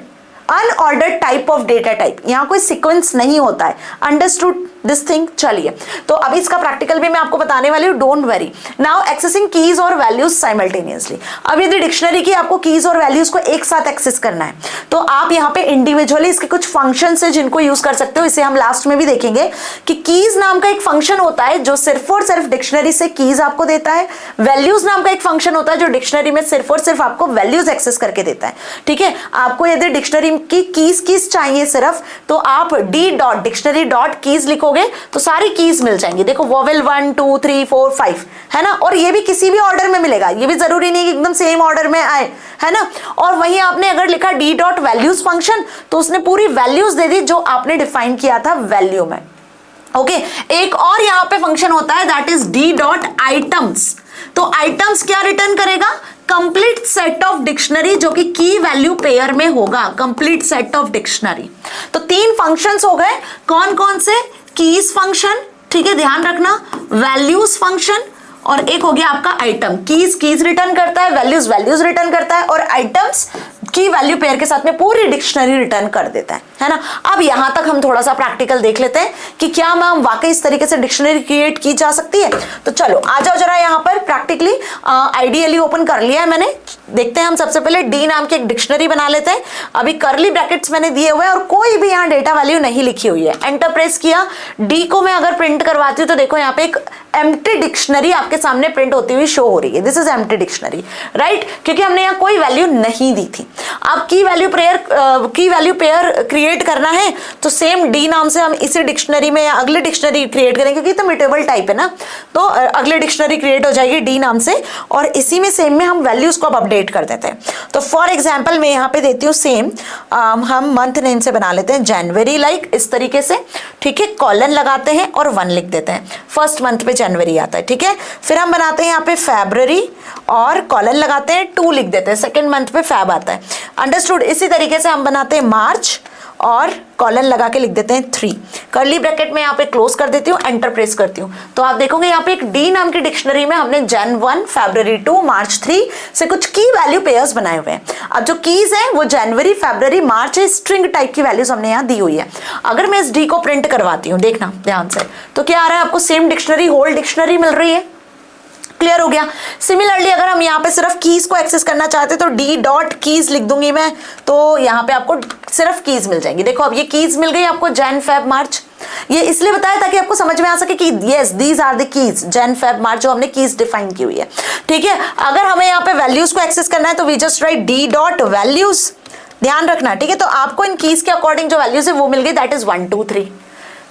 Speaker 1: type of data type. यहां कोई सीक्वेंस नहीं होता है। Understood this thing? चलिए, तो अभी इसका प्रैक्टिकल भी मैं आपको बताने वाली हूँ। Don't worry. Now accessing keys और वैल्यूज साइमल्टेनियसली। अब यदि डिक्शनरी की आपको कीज और वैल्यूज को एक साथ एक्सेस करना है तो आप यहाँ पे इंडिविजुअली इसके कुछ फंक्शंस है जिनको यूज कर सकते हो। इसे हम लास्ट में भी देखेंगे कि कीज नाम का एक फंक्शन होता है जो सिर्फ और सिर्फ डिक्शनरी से कीज आपको देता है। वैल्यूज नाम का एक फंक्शन होता है जो डिक्शनरी में सिर्फ और सिर्फ आपको वैल्यूज एक्सेस करके देता है, ठीक है। आपको यदि डिक्शनरी की कीज चाहिए सिर्फ, तो आप डिक्शनरी डॉट कीज लिखोगे तो सारी कीज मिल जाएंगी। देखो वोवेल 1 2 3 4 5 है ना, और ये भी किसी भी ऑर्डर में मिलेगा। ये भी जरूरी नहीं कि एकदम सेम ऑर्डर में आए, है ना। और वहीं आपने अगर लिखा डी डॉट वैल्यूज फंक्शन तो उसने पूरी वैल्यूज दे दी जो आपने डिफाइन किया था वैल्यू में। ओके, एक और यहां पे फंक्शन होता है that is D dot items. तो आइटम्स क्या रिटर्न करेगा? कंप्लीट सेट ऑफ डिक्शनरी जो कि की वैल्यू पेयर में होगा। Complete set of dictionary. तो तीन फंक्शंस हो गए। कौन कौन से? कीज फंक्शन, ठीक है, ध्यान रखना, वैल्यूज फंक्शन, और एक हो गया आपका आइटम। कीज रिटर्न करता है, वैल्यूज रिटर्न करता है, और आइटम्स की वैल्यू पेयर के साथ में पूरी डिक्शनरी रिटर्न कर देता है ना। अब यहां तक हम थोड़ा सा प्रैक्टिकल देख लेते हैं कि क्या मैम वाकई इस तरीके से डिक्शनरी क्रिएट की जा सकती है। तो चलो आ जाओ जरा यहाँ पर प्रैक्टिकली। आइडियली ओपन कर लिया है मैंने। देखते हैं हम सबसे पहले डी नाम की एक डिक्शनरी बना लेते हैं। अभी करली ब्रैकेट्स मैंने दिए हुए हैं और कोई भी यहाँ डेटा वैल्यू नहीं लिखी हुई है। एंटर प्रेस किया। डी को मैं अगर प्रिंट करवाती हूँ तो देखो यहाँ पे एक एम्प्टी डिक्शनरी आपके सामने प्रिंट होती हुई शो हो रही है। This is empty dictionary, right, क्योंकि हमने यहाँ कोई वैल्यू नहीं दी थी। अब की वैल्यू पेयर क्रिएट करना है तो सेम डी नाम से हम इसी डिक्शनरी में या अगले डिक्शनरी क्रिएट करेंगे, क्योंकि तो म्यूटेबल टाइप है ना, तो अगले डिक्शनरी क्रिएट हो जाएगी डी नाम से, और इसी में सेम में हम वैल्यूज को अब अपडेट कर देते हैं। तो फॉर एग्जाम्पल मैं यहाँ पे देती हूँ सेम, हम मंथ नेम से बना लेते हैं जनवरी, लाइक इस तरीके से, ठीक है। कॉलन लगाते हैं और 1 लिख देते हैं। फर्स्ट मंथ पे जनवरी आता है, ठीक है। फिर हम बनाते हैं यहाँ पे फरवरी और कॉलन लगाते हैं 2 लिख देते हैं। सेकेंड मंथ पे फैब आता है। अंडरस्टूड। इसी तरीके से हम बनाते हैं मार्च और कॉलन लगा के लिख देते हैं 3। कर्ली ब्रैकेट में यहाँ पे क्लोज कर देती हूँ, एंटर प्रेस करती हूँ, तो आप देखोगे यहाँ पे एक डी नाम की डिक्शनरी में हमने जन 1, फरवरी 2, मार्च 3 से कुछ की वैल्यू पेयर्स बनाए हुए हैं। अब जो कीज है वो जनवरी, फरवरी, मार्च स्ट्रिंग टाइप की वैल्यूज हमने यहाँ दी हुई है। अगर मैं इस डी को प्रिंट करवाती हूँ, देखना ध्यान से, तो क्या आ रहा है आपको? सेम डिक्शनरी, होल डिक्शनरी मिल रही है। क्लियर हो गया। सिमिलरली अगर हम यहाँ पे सिर्फ कीज को एक्सेस करना चाहते तो डी डॉट कीज लिख दूंगी मैं, तो यहाँ पे आपको सिर्फ कीज मिल जाएंगी। देखो अब ये कीज मिल गई आपको, जैन फेब मार्च। ये इसलिए बताया ताकि आपको समझ में आ सके कि yes these are the keys, Jan Feb March जो हमने कीज डिफाइन की हुई है, ठीक है। अगर हमें यहाँ पे वैल्यूज को एक्सेस करना है तो we just write D dot values, ध्यान रखना, ठीक है। तो आपको इन कीज के अकॉर्डिंग जो वैल्यूज है वो मिल गई, दैट इज 1 2 3।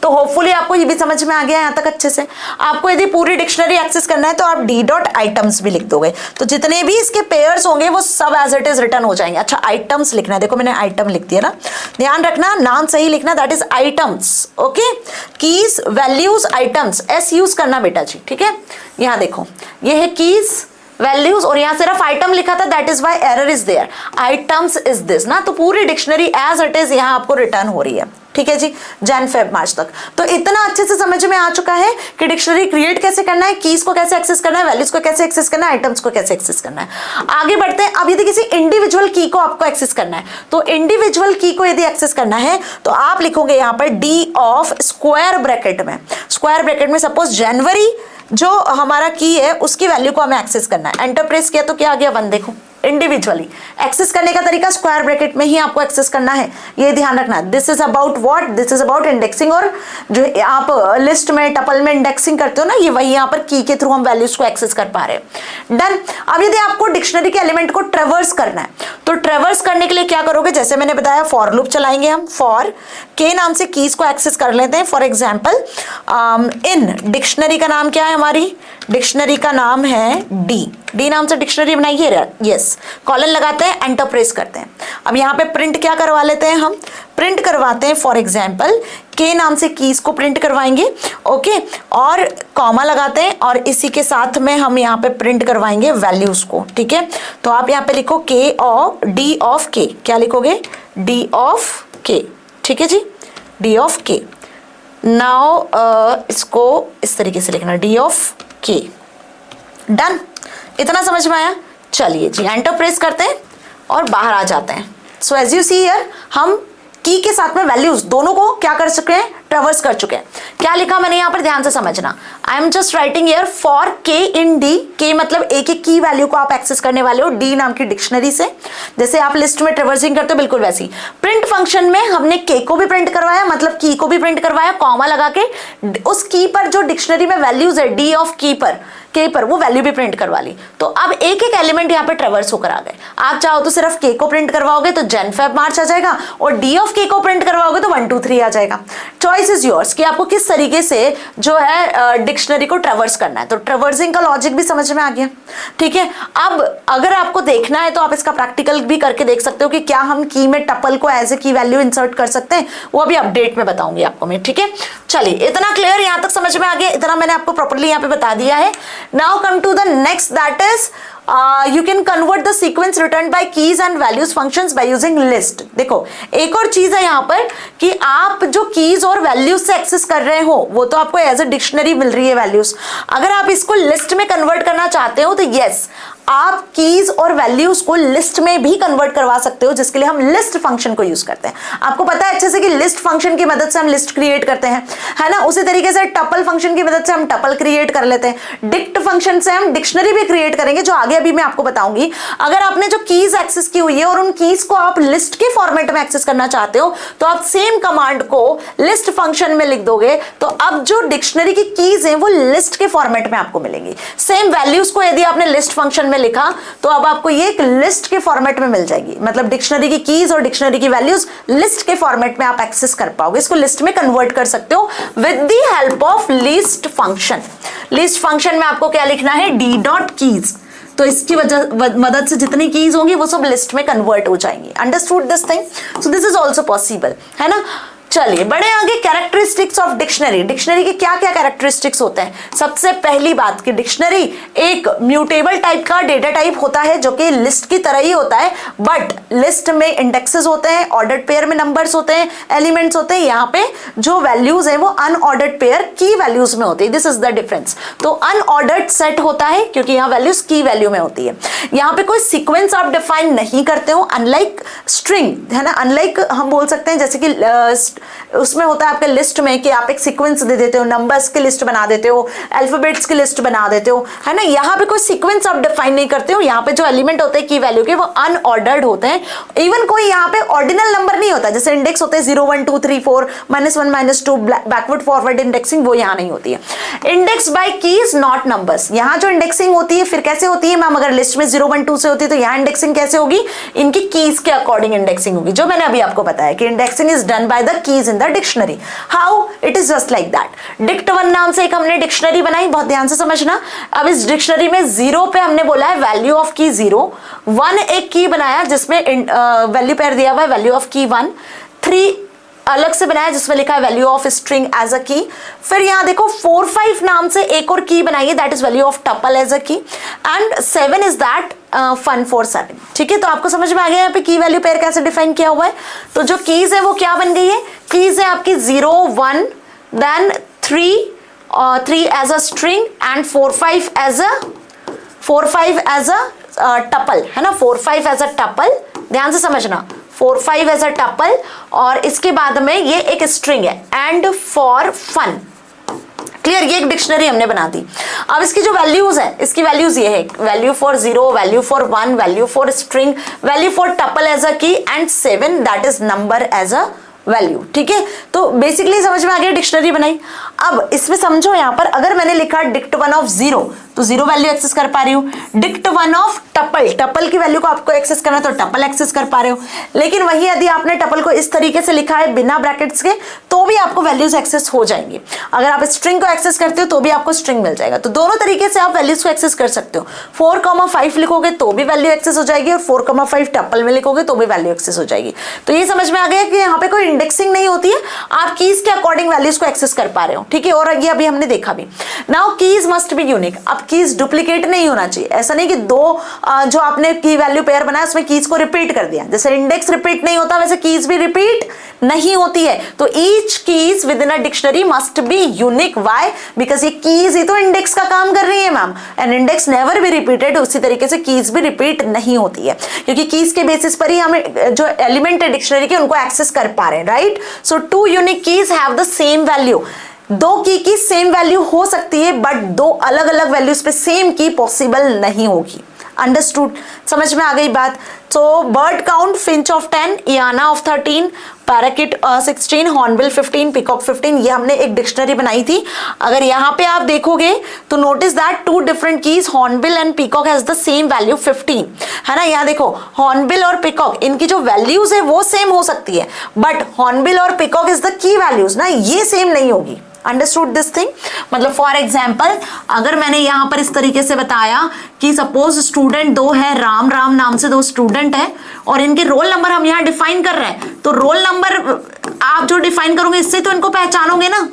Speaker 1: तो होपफुली आपको ये भी समझ में आ गया यहाँ तक अच्छे से। आपको यदि पूरी डिक्शनरी एक्सेस करना है तो आप डी डॉट आइटम्स भी लिख दोगे, तो जितने भी इसके पेयर्स होंगे वो सब एज इट इज रिटर्न हो जाएंगे। अच्छा आइटम्स लिखना है, देखो मैंने आइटम लिख दिया ना, ध्यान रखना नाम सही लिखना, that is items. Okay, keys values items, S use करना बेटा जी, ठीक है। यहाँ देखो ये है कीज वैल्यूज और यहाँ सिर्फ आइटम लिखा था, that is why error is there. Items is this ना, तो पूरी डिक्शनरी एज इट इज यहाँ आपको रिटर्न हो रही है, ठीक है जी, जैन फेब मार्च तक। तो इतना अच्छे से समझ में आ चुका है कि डिक्शनरी क्रिएट कैसे करना है, कीज को कैसे एक्सेस करना है, वैल्यूज को कैसे एक्सेस करना है, आइटम्स को कैसे एक्सेस करना है। आगे बढ़ते हैं। अब यदि किसी इंडिविजुअल की को आपको एक्सेस करना है, तो इंडिविजुअल की को यदि एक्सेस करना है तो आप लिखोगे यहाँ पर डी ऑफ स्क्वायर ब्रैकेट में सपोज जनवरी जो हमारा की है उसकी वैल्यू को हमें एक्सेस करना है। एंटर प्रेस किया तो क्या आ गया 1, देखो इंडिविजुअली। एक्सेस करने का तरीका स्क्वायर ब्रैकेट में ही आपको एक्सेस करना है, ये ध्यान रखना। This is about what, this is about indexing. और जो आप लिस्ट में टपल में इंडेक्सिंग करते हो ना, ये वही यहाँ पर की के थ्रू हम वैल्यूज को एक्सेस कर पा रहे हैं। डन। अब यदि आपको डिक्शनरी के एलिमेंट को ट्रेवर्स करना है, तो ट्रेवर्स करने के लिए क्या करोगे, जैसे मैंने बताया फॉर लूप चलाएंगे हम। फॉर के नाम से कीज को एक्सेस कर लेते हैं। फॉर एग्जाम्पल इन डिक्शनरी का नाम क्या है, हमारी डिक्शनरी का नाम है डी नाम से डिक्शनरी बनाइए। यस, कॉलन लगाते हैं, एंटर प्रेस करते हैं। अब यहाँ पे प्रिंट क्या करवा लेते हैं, हम प्रिंट करवाते हैं फॉर एग्जाम्पल के नाम से कीज को प्रिंट करवाएंगे। ओके, और कॉमा लगाते हैं और इसी के साथ में हम यहाँ पे प्रिंट करवाएंगे वैल्यूज को। ठीक है, तो आप यहाँ पे लिखो के ऑफ डी ऑफ के। क्या लिखोगे, डी ऑफ के। ठीक है जी, डी ऑफ के। नाउ इसको इस तरीके से लिखना, डी ऑफ के। डन, इतना समझ में आया। चलिए जी, एंटर प्रेस करते हैं और बाहर आ जाते हैं। So as you see here, हम की के साथ में वैल्यूज दोनों को क्या कर चुके हैं, ट्रेवर्स कर चुके हैं। क्या लिखा मैंने यहाँ पर, ध्यान से समझना। I am just writing here for के इन डी। के मतलब एक एक की वैल्यू को आप एक्सेस करने वाले हो डी नाम की डिक्शनरी से, जैसे आप लिस्ट में ट्रेवर्सिंग करते हो, बिल्कुल वैसी। प्रिंट फंक्शन में हमने के को भी प्रिंट करवाया, मतलब की को भी प्रिंट करवाया, कॉमा लगा के उस की पर जो डिक्शनरी में वैल्यूज है डी ऑफ की पर, के पर वो वैल्यू भी प्रिंट करवा ली। तो अब एक एक एलिमेंट यहाँ पे ट्रेवर्स होकर आ गए। आप चाहो तो सिर्फ के को प्रिंट करवाओगे तो जन फेब मार्च आ जाएगा, और डी ऑफ के को प्रिंट करवाओगे तो 1 2 3 आ जाएगा। चॉइस इज योर्स कि आपको किस तरीके से जो है डिक्शनरी को ट्रेवर्स करना है। तो ट्रेवर्सिंग का लॉजिक भी समझ में आ गया। ठीक है, अब अगर आपको देखना है तो आप इसका प्रैक्टिकल भी करके देख सकते हो कि क्या हम की में टपल को एज ए की वैल्यू इंसर्ट कर सकते हैं, वो अभी अपडेट में बताऊंगी आपको मैं। ठीक है, चलिए इतना क्लियर, यहां तक समझ में आ गया, इतना मैंने आपको प्रॉपर्ली यहाँ पे बता दिया है। Now come to the next, that is you can convert the sequence returned by keys and values functions by using list। देखो एक और चीज है यहाँ पर कि आप जो कीज और वैल्यूज से एक्सेस कर रहे हो वो तो आपको एज ए डिक्शनरी मिल रही है वैल्यूज। अगर आप इसको लिस्ट में कन्वर्ट करना चाहते हो तो यस, आप कीज और वैल्यूज को लिस्ट में भी कन्वर्ट करवा सकते हो, जिसके लिए हम लिस्ट फंक्शन को यूज करते हैं। आपको पता है अच्छे से कि लिस्ट फंक्शन की मदद से हम लिस्ट क्रिएट करते हैं, है ना। उसी तरीके से टपल फंक्शन की मदद से हम टपल क्रिएट कर लेते हैं। डिक्ट फंक्शन से हम डिक्शनरी भी क्रिएट करेंगे, जो आगे अभी मैं आपको बताऊंगी। अगर आपने जो कीज एक्सेस की हुई है और उन कीज को आप लिस्ट के फॉर्मेट में एक्सेस करना चाहते हो तो आप सेम कमांड को लिस्ट फंक्शन में लिख दोगे, तो अब जो डिक्शनरी की कीज है वो लिस्ट के फॉर्मेट में आपको मिलेंगी। सेम वैल्यूज को यदि आपने लिस्ट फंक्शन में लिखा तो अब आपको ये एक लिस्ट के फॉर्मेट में मिल जाएगी, मतलब डिक्शनरी की कीज और डिक्शनरी की वैल्यूज लिस्ट के फॉर्मेट में आप एक्सेस कर पाओगे। इसको लिस्ट में कन्वर्ट कर सकते हो with the help of list function. List function में आपको क्या लिखना है, डी डॉट कीज। तो इसकी मदद से जितनी कीज होंगी वो सब लिस्ट में कन्वर्ट हो जाएंगी। Understood this thing? So this is also possible, है ना। चलिए बढ़े आगे। Characteristics of dictionary. डिक्शनरी के क्या क्या कैरेक्टरिस्टिक्स होते हैं? सबसे पहली बात कि डिक्शनरी एक म्यूटेबल टाइप का डेटा टाइप होता है जो कि लिस्ट की तरह ही होता है, बट लिस्ट में इंडेक्सेस होते हैं, ऑर्डर्ड पेयर में नंबर्स होते हैं, एलिमेंट्स होते हैं। यहाँ पे जो वैल्यूज है वो अनऑर्डर्ड पेयर की वैल्यूज में होती है। This is the difference. तो अनऑर्डर्ड सेट होता है क्योंकि यहाँ वैल्यूज की वैल्यू में होती है। यहाँ पे कोई सीक्वेंस आप डिफाइन नहीं करते हो, अनलाइक स्ट्रिंग, है ना। अनलाइक हम बोल सकते हैं जैसे कि उसमें होता है आपके लिस्ट में कि आप एक सीक्वेंस दे देते हो, नंबर्स की लिस्ट बना देते हो, अल्फाबेट्स की लिस्ट बना देते हो, है ना। यहाँ पे कोई सीक्वेंस आप डिफाइन नहीं करते हो। यहाँ पे जो एलिमेंट होते हैं की वैल्यू के वो अनऑर्डर्ड होते हैं। इवन कोई यहाँ पे ऑर्डिनल नंबर नहीं होता, जैसे इंडेक्स होते हैं 0 1 2 3 4 -1 -2 बैकवर्ड फॉरवर्ड इंडेक्सिंग, वो यहाँ नहीं होती है। Index bye keys not numbers. यहाँ जो इंडेक्सिंग होती है फिर कैसे होती है मैम? अगर लिस्ट में 0 1 2 से होती है तो यहाँ इंडेक्सिंग कैसे होगी? इनकी कीज के अकॉर्डिंग इंडेक्सिंग होगी, जो मैंने अभी आपको बताया कि indexing is done by the keys in the dictionary. How? It is just like that. Dict one नाम से एक हमने डिक्शनरी बनाई, बहुत ध्यान से समझना। अब इस डिक्शनरी में 0 पे हमने बोला है वैल्यू ऑफ की 0, 1 एक की बनाया जिसमें वैल्यू पेयर दिया हुआ है वैल्यू ऑफ की 1, 3 अलग से बनाया जिसमें लिखा है value of string as a key. फिर यहाँ देखो 4 5 नाम से एक और की बनाई है, that is value of tuple as a key, and 7 is that fun for 7। ठीक है, तो आपको समझ में आ गया यहाँ पे की वैल्यू पेयर कैसे डिफाइन किया हुआ है। तो जो कीज है वो क्या बन गई है? कीज है आपकी 0 1 then 3 as a string and 4 5 as a tuple, है ना। 4 5 एज अ टपल, ध्यान से समझना, 4 5 एज अ टपल, और इसके बाद में ये एक स्ट्रिंग है एंड फॉर फन। क्लियर, ये एक डिक्शनरी हमने बना दी। अब इसकी जो वैल्यूज है, इसकी वैल्यूज ये है, value for 0, value for 1, value for string, value for tuple as a key and 7 that is number as a value. ठीक है, तो बेसिकली समझ में आ गया, डिक्शनरी बनाई। अब इसमें समझो, यहां पर अगर मैंने लिखा dict1 ऑफ 0 तो 0 वैल्यू एक्सेस कर पा रही हूं, dict1 ऑफ टपल, टपल की वैल्यू को आपको एक्सेस करना तो टपल एक्सेस कर पा रहे हो। लेकिन वही यदि आपने टपल को इस तरीके से लिखा है बिना ब्रैकेट्स के तो भी आपको वैल्यूज एक्सेस हो जाएंगी। अगर आप स्ट्रिंग को एक्सेस करते हो तो भी आपको स्ट्रिंग मिल जाएगा। तो दोनों तरीके से आप वैल्यूज को एक्सेस कर सकते हो। 4,5 लिखोगे तो भी वैल्यू एक्सेस हो जाएगी और 4,5 टपल में लिखोगे तो भी वैल्यू एक्सेस हो जाएगी। तो ये समझ में आ गया कि यहाँ पे कोई इंडेक्सिंग नहीं होती है, आप कीज के अकॉर्डिंग वैल्यूज को एक्सेस कर पा रहे हो। ठीक है, और ये अभी हमने देखा भी। Now keys must be unique. अब कीज डुप्लीकेट नहीं होना चाहिए। ऐसा नहीं कि दो जो आपने की वैल्यू पेयर बनाया उसमें कीज को रिपीट कर दिया। जैसे इंडेक्स रिपीट नहीं होता वैसे कीज भी रिपीट नहीं होती है। तो each keys with in a dictionary must be unique. Why? Because ये कीज ही तो इंडेक्स का काम कर रही है ma'am, and index never be repeated. उसी तरीके से कीज भी रिपीट नहीं होती है, क्योंकि कीज के बेसिस पर ही हमें जो एलिमेंट है डिक्शनरी के उनको एक्सेस कर पा रहे हैं, right. So 2 unique keys have the same value. दो की सेम वैल्यू हो सकती है, बट दो अलग अलग वैल्यूज पे सेम की पॉसिबल नहीं होगी। अंडरस्टूड, समझ में आ गई बात। तो बर्ड काउंट, फिंच ऑफ 10, इयाना ऑफ 13, पैराकिट 16, हॉर्नबिल 15, पिकॉक 15, ये हमने एक डिक्शनरी बनाई थी। अगर यहाँ पे आप देखोगे तो notice that 2 different keys, hornbill and peacock has the same value 15, है ना। यहाँ देखो हॉर्नबिल और पिकॉक, इनकी जो वैल्यूज है वो सेम हो सकती है, बट हॉर्नबिल और peacock is the key values ना, ये सेम नहीं होगी। Understood this thing? मतलब फॉर एग्जाम्पल अगर मैंने यहां पर इस तरीके से बताया कि सपोज स्टूडेंट 2 है, राम राम नाम से 2 स्टूडेंट है और इनके रोल नंबर हम यहां डिफाइन कर रहे हैं, तो रोल नंबर आप जो डिफाइन करोगे इससे तो इनको पहचानोगे ना।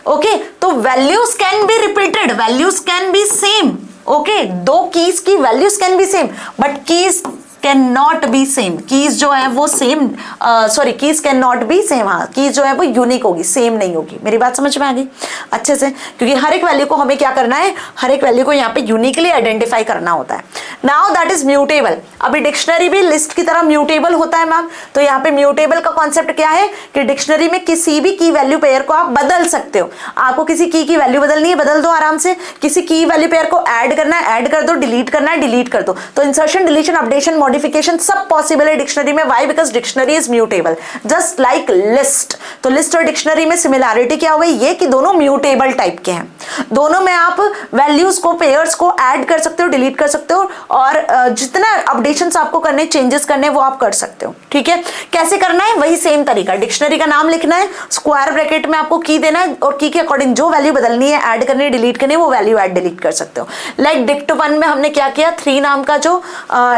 Speaker 1: ओके, तो values can be repeated, values can be same. Okay, दो कीज की values can be same but keys can not be same. Keys जो है वो same, sorry keys can not be same. हाँ, कीज जो है वो यूनिक होगी, सेम नहीं होगी। मेरी बात समझ में आ गई अच्छे से? क्योंकि हर एक वैल्यू को हमें क्या करना है, हर एक वैल्यू को यहाँ पे यूनिकली आइडेंटिफाई करना होता है। Now that is mutable. अभी डिक्शनरी भी लिस्ट की तरह म्यूटेबल होता है मैम। तो यहाँ पे म्यूटेबल का कॉन्सेप्ट क्या है कि डिक्शनरी में किसी भी की वैल्यू पेयर को आप बदल सकते हो। आपको किसी की वैल्यू बदलनी है, बदल दो आराम से। किसी की वैल्यू पेयर को ऐड करना है, ऐड कर दो। डिलीट करना है, डिलीट कर दो। तो इंसर्शन, डिलीशन, अपडेशन, मॉडिफिकेशन सब पॉसिबल है डिक्शनरी में। Why? Because dictionary is mutable, just like list. तो लिस्ट और डिक्शनरी में सिमिलैरिटी क्या हो गई, ये कि दोनों म्यूटेबल टाइप के हैं। दोनों में आप वैल्यूज को, पेयर्स को ऐड कर सकते हो, डिलीट कर सकते हो, और जितना अपडेशंस आपको करने, चेंजेस करने वो आप कर सकते हो। ठीक है, कैसे करना है? वही सेम तरीका। डिक्शनरी का नाम लिखना है, स्क्वायर ब्रैकेट में आपको की देना है, और की के अकॉर्डिंग जो वैल्यू बदलनी है, ऐड करनी है, डिलीट करनी है, वो वैल्यू ऐड डिलीट कर सकते हो। लाइक dict1 में हमने क्या किया, 3 नाम का जो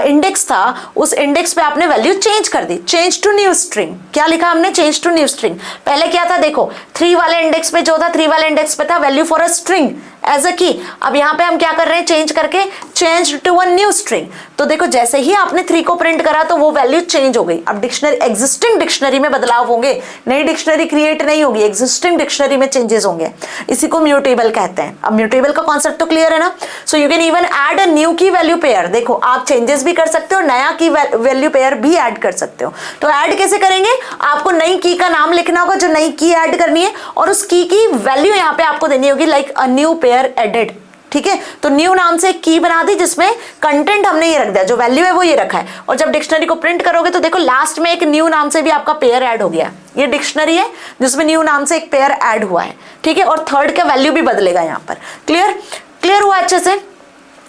Speaker 1: इंडेक्स था, उस इंडेक्स पे आपने वैल्यू चेंज कर दी। Change to new string. क्या लिखा हमने? Change to new string. पहले क्या था देखो, 3 वाले इंडेक्स पे जो था, 3 वाले इंडेक्स पे था value for a string as a key. अब यहाँ पे हम क्या कर रहे हैं, चेंज करके change to a new string. तो देखो जैसे ही आपने 3 को प्रिंट करा तो वो वैल्यू चेंज हो गई। अब डिक्शनरी, एग्जिस्टिंग डिक्शनरी में बदलाव होंगे, नई डिक्शनरी क्रिएट नहीं होगी, एग्जिस्टिंग डिक्शनरी में चेंजेस होंगे। इसी को म्यूटेबल कहते हैं। अब म्यूटेबल का कॉन्सेप्ट तो क्लियर है ना। So you can even add a new की वैल्यू पेयर। देखो आप चेंजेस भी कर सकते हो, नया की वैल्यू पेयर भी ऐड कर सकते हो। तो ऐड कैसे करेंगे? आपको नई की का नाम लिखना होगा, जो नई की ऐड करनी है, और उस की वैल्यू यहाँ पे आपको देनी होगी, like a new pair added. ठीक है, तो न्यू नाम से एक की बना दी जिसमें कंटेंट हमने ये रख दिया, जो वैल्यू है वो ये रखा है। और जब डिक्शनरी को प्रिंट करोगे तो देखो लास्ट में एक न्यू नाम से भी आपका पेयर ऐड हो गया। ये डिक्शनरी है जिसमें न्यू नाम से एक पेयर ऐड हुआ है। ठीक है, और थर्ड का वैल्यू भी बदलेगा यहाँ पर। क्लियर हुआ अच्छे से?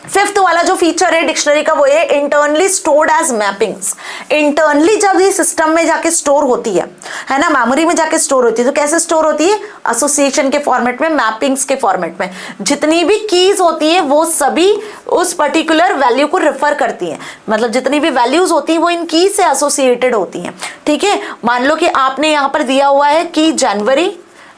Speaker 1: 5th वाला जो फीचर है डिक्शनरी का वो है internally stored as mappings. Internally जब ये सिस्टम में जाके स्टोर होती है ना, मेमोरी में जाके स्टोर होती है, तो कैसे स्टोर होती है? एसोसिएशन के फॉर्मेट में, मैपिंग्स के फॉर्मेट में। जितनी भी कीज होती है वो सभी उस पर्टिकुलर वैल्यू को रेफर करती हैं। मतलब जितनी भी वैल्यूज होती हैं वो इन की से एसोसिएटेड होती हैं। ठीक है, मान लो कि आपने यहाँ पर दिया हुआ है कि जनवरी,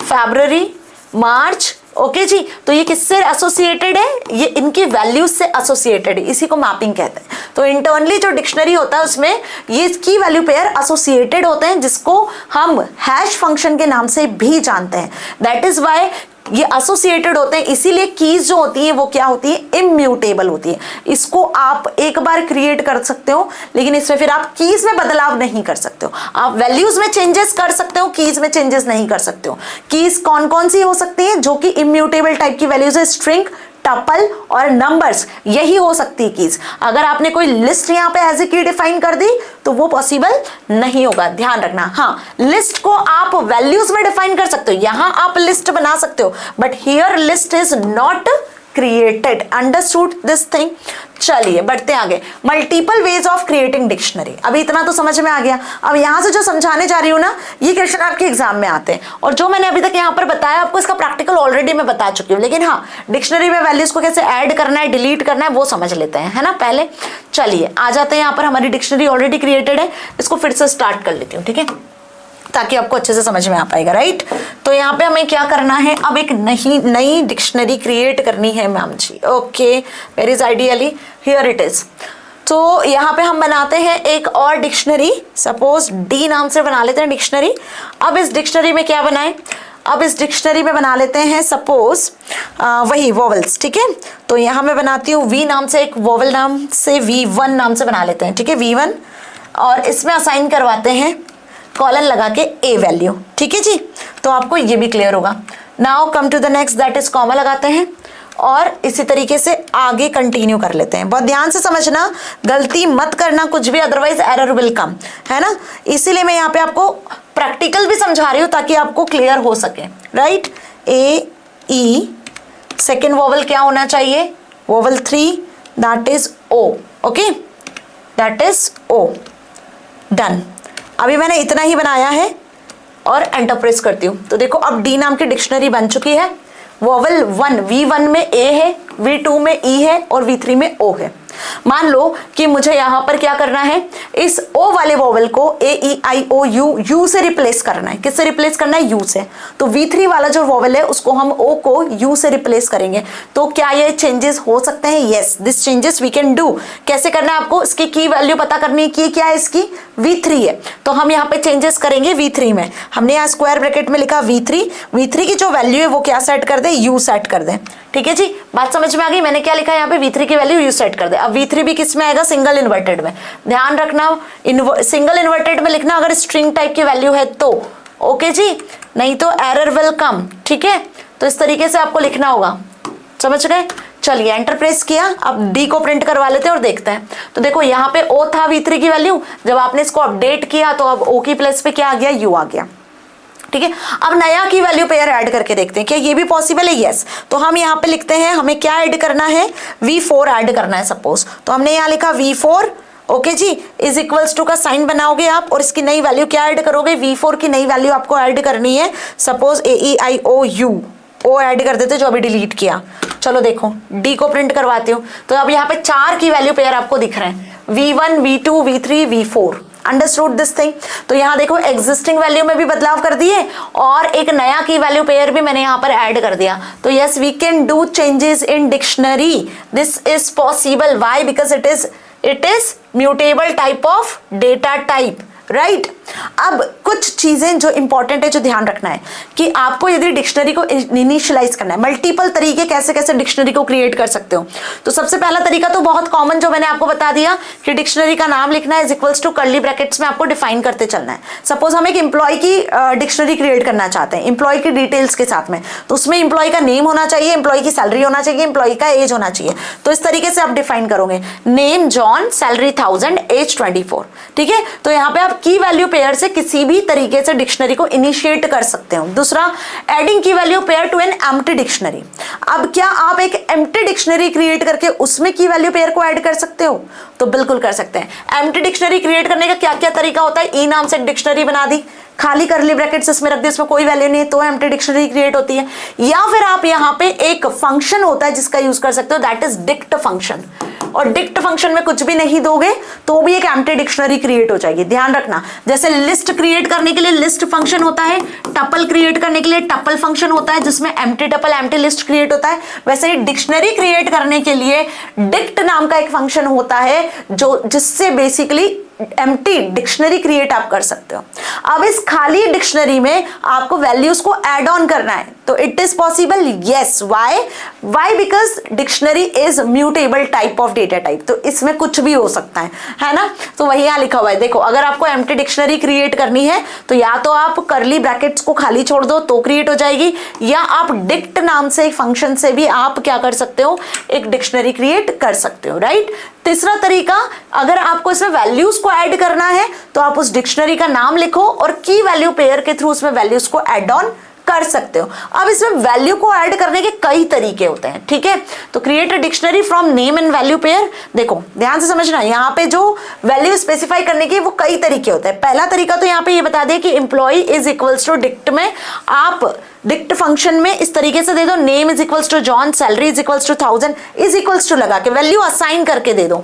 Speaker 1: फरवरी, मार्च। ओके जी, तो ये किससे एसोसिएटेड है? ये इनकी वैल्यूज से एसोसिएटेड है, इसी को मैपिंग कहते हैं। तो इंटरनली जो डिक्शनरी होता है उसमें ये की वैल्यू पेयर एसोसिएटेड होते हैं, जिसको हम हैश फंक्शन के नाम से भी जानते हैं। दैट इज वाई ये एसोसिएटेड होते हैं, इसीलिए कीज जो होती है वो क्या होती है, इम्यूटेबल होती है। इसको आप एक बार क्रिएट कर सकते हो, लेकिन इसमें फिर आप कीज में बदलाव नहीं कर सकते हो। आप वैल्यूज में चेंजेस कर सकते हो, कीज में चेंजेस नहीं कर सकते हो। कीज कौन कौन सी हो सकती है जो कि इम्यूटेबल टाइप की वैल्यूज है, स्ट्रिंग, टपल और नंबर्स, यही हो सकती है कीज। अगर आपने कोई लिस्ट यहाँ पे एज ए की डिफाइन कर दी तो वो पॉसिबल नहीं होगा, ध्यान रखना। हाँ, लिस्ट को आप वैल्यूज में डिफाइन कर सकते हो, यहां आप लिस्ट बना सकते हो, but here list is not created. Understood this thing. चलिए बढ़ते आगे। Multiple ways of creating dictionary, अभी इतना तो समझ में आ गया। अब यहां से जो समझाने जा रही हूं ना, ये क्वेश्चन आपके एग्जाम में आते हैं, और जो मैंने अभी तक यहां पर बताया आपको, इसका प्रैक्टिकल ऑलरेडी मैं बता चुकी हूं, लेकिन हाँ, डिक्शनरी में वैल्यूज को कैसे ऐड करना है, डिलीट करना है, वो समझ लेते हैं, है ना। पहले चलिए आ जाते हैं, यहां पर हमारी डिक्शनरी ऑलरेडी क्रिएटेड है, इसको फिर से स्टार्ट कर लेती हूँ, ठीक है, ताकि आपको अच्छे से समझ में आ पाएगा, राइट। तो यहाँ पे हमें क्या करना है, अब एक नई डिक्शनरी क्रिएट करनी है ma'am ji. Okay, very is ideally here it is. तो यहाँ पे हम बनाते हैं एक और डिक्शनरी, सपोज डी नाम से बना लेते हैं डिक्शनरी। अब इस डिक्शनरी में क्या बनाएं, अब इस डिक्शनरी में बना लेते हैं सपोज वही वोवल्स, ठीक है। तो यहाँ मैं बनाती हूँ वी नाम से, एक वोवल नाम से V1 नाम से बना लेते हैं, ठीक है, V1, और इसमें असाइन करवाते हैं कॉलन लगा के ए वैल्यू, ठीक है जी। तो आपको ये भी क्लियर होगा। Now come to the next, that is comma लगाते हैं, और इसी तरीके से आगे कंटिन्यू कर लेते हैं। बहुत ध्यान से समझना, गलती मत करना कुछ भी, अदरवाइज एरर विल कम, है ना। इसीलिए मैं यहाँ पे आपको प्रैक्टिकल भी समझा रही हूँ ताकि आपको क्लियर हो सके, right. A E, second vowel क्या होना चाहिए, vowel 3, that is O, okay, that is O, done. अभी मैंने इतना ही बनाया है और एंटर प्रेस करती हूँ, तो देखो अब डी नाम की डिक्शनरी बन चुकी है। वोवल 1, V1 में ए है, V2 में ई है और V3 में ओ है। मान लो कि मुझे यहाँ पर क्या करना है, इस ओ वाले वोवल को A-E-I-O-U, यू से रिप्लेस करना है। किससे रिप्लेस करना है, यू से। तो V3 वाला जो वोवल है उसको हम ओ को यू से रिप्लेस करेंगे। तो क्या ये चेंजेस हो सकते हैं, yes, this changes we can do. कैसे करना है आपको, इसकी की वैल्यू पता करनी है, की क्या है इसकी, V3 है। तो हम यहाँ पे चेंजेस करेंगे V3 में। हमने यहाँ स्क्वायर ब्रैकेट में लिखा V3 की जो वैल्यू है वो क्या सेट कर दे, यू सेट कर दे, ठीक है जी। बात समझ में आ गई, मैंने क्या लिखा है यहाँ पे, V3 की वैल्यू यू सेट कर दे। अब V3 भी किस में आएगा, सिंगल इन्वर्टेड में। ध्यान रखना, सिंगल इन्वर्टेड में लिखना अगर स्ट्रिंग टाइप की वैल्यू है तो, ओके जी, नहीं तो एरर विल कम, ठीक है। तो इस तरीके से आपको लिखना होगा, समझ गए। चलिए एंटर प्रेस किया, अब डी को प्रिंट करवा लेते हैं और देखते हैं। तो देखो यहाँ पे ओ था V3 की वैल्यू, जब आपने इसको अपडेट किया तो अब ओ की प्लेस पे क्या आ गया, यू आ गया, ठीक है। अब नया की वैल्यू पेयर ऐड करके देखते हैं क्या ये भी पॉसिबल है, यस। तो हम यहाँ पे लिखते हैं, हमें क्या ऐड करना है, V4 ऐड करना है सपोज। तो हमने यहाँ लिखा V4, ओके जी, इज इक्वल्स टू का साइन बनाओगे आप, और इसकी नई वैल्यू क्या ऐड करोगे, V4 की नई वैल्यू आपको ऐड करनी है, सपोज AEIOU, ओ ऐड कर देते जो अभी डिलीट किया। चलो देखो डी को प्रिंट करवाती हूँ, तो अब यहाँ पे 4 की वैल्यू पेयर आपको दिख रहे हैं, V1, V2, V3, V4। Understood this thing. तो यहाँ देखो एग्जिस्टिंग वैल्यू में भी बदलाव कर दिए और एक नया की वैल्यू पेयर भी मैंने यहाँ पर ऐड कर दिया। तो yes, we can do changes in dictionary, this is possible. Why, because it is mutable type of data type, right. अब कुछ चीजें जो इंपॉर्टेंट है, जो ध्यान रखना है कि आपको यदि डिक्शनरी को इनिशियलाइज करना है, मल्टीपल तरीके कैसे कैसे डिक्शनरी को क्रिएट कर सकते हो। तो सबसे पहला तरीका तो बहुत कॉमन जो मैंने आपको बता दिया कि डिक्शनरी का नाम लिखना है, is equals to curly brackets में आपको डिफाइन करते चलना है। सपोज हम एक एम्प्लॉय की डिक्शनरी क्रिएट करना चाहते हैं, एम्प्लॉय की डिटेल्स के साथ में, तो उसमें एम्प्लॉय का नेम होना चाहिए, एम्प्लॉय की सैलरी होना चाहिए, एम्प्लॉय का एज होना चाहिए। तो इस तरीके से आप डिफाइन करोगे, नेम जॉन, सैलरी 1000, एज 24, ठीक है। तो यहाँ पे आप की वैल्यू पेयर से किसी भी तरीके से डिक्शनरी को इनिशिएट कर सकते हो। दूसरा, एडिंग की value pair to an empty dictionary. अब क्या आप एक एम्प्टी डिक्शनरी क्रिएट करके उसमें की वैल्यू पेयर को ऐड कर सकते हो? तो बिल्कुल कर सकते हैं। एम्प्टी डिक्शनरी क्रिएट करने का क्या क्या तरीका होता है, ई नाम से एक डिक्शनरी बना दी, खाली करली ब्रैकेट्स इसमें रख दी, इसमें कोई वैल्यू नहीं है, तो एम्प्टी डिक्शनरी क्रिएट होती है। या फिर आप यहाँ पे एक फंक्शन होता है जिसका यूज कर सकते हो, दैट इज डिक्ट फंक्शन। और डिक्ट फंक्शन में कुछ भी नहीं दोगे तो भी एक एम्प्टी डिक्शनरी क्रिएट हो जाएगी। ध्यान रखना, जैसे लिस्ट क्रिएट करने के लिए लिस्ट फंक्शन होता है, टपल क्रिएट करने के लिए टपल फंक्शन होता है जिसमें empty tuple empty list create होता है, वैसे ही डिक्शनरी क्रिएट करने के लिए डिक्ट नाम का एक फंक्शन होता है जो जिससे बेसिकली एम्प्टी डिक्शनरी क्रिएट आप कर सकते हो। अब इस खाली डिक्शनरी में आपको वैल्यूज को ऐड ऑन करना है, तो it is possible, yes. Why because dictionary is mutable type of data type, तो इसमें कुछ भी हो सकता है ना। तो वही यहाँ लिखा हुआ है, देखो अगर आपको एम्प्टी डिक्शनरी क्रिएट करनी है तो या तो आप करली ब्रैकेट्स को खाली छोड़ दो तो क्रिएट हो जाएगी, या आप डिक्ट नाम से एक फंक्शन से भी आप क्या कर सकते हो, एक डिक्शनरी क्रिएट कर सकते हो, राइट। तीसरा तरीका, अगर आपको इसमें वैल्यूज को ऐड करना है तो आप उस डिक्शनरी का नाम लिखो और की वैल्यू पेयर के थ्रू उसमें वैल्यूज को ऐड ऑन कर सकते हो। अब इसमें वैल्यू को ऐड करने के कई तरीके होते हैं, ठीक है। तो create a dictionary from name and value pair, देखो ध्यान से समझना, यहाँ पे जो वैल्यू स्पेसिफाई करने के वो कई तरीके होते हैं। पहला तरीका तो यहाँ पे ये बता दे कि employ is equals to dict में आप डिक्ट फंक्शन में इस तरीके से दे दो, name is equals to John, salary is equals to 1000 is equals to लगा के वैल्यू असाइन करके दे दो,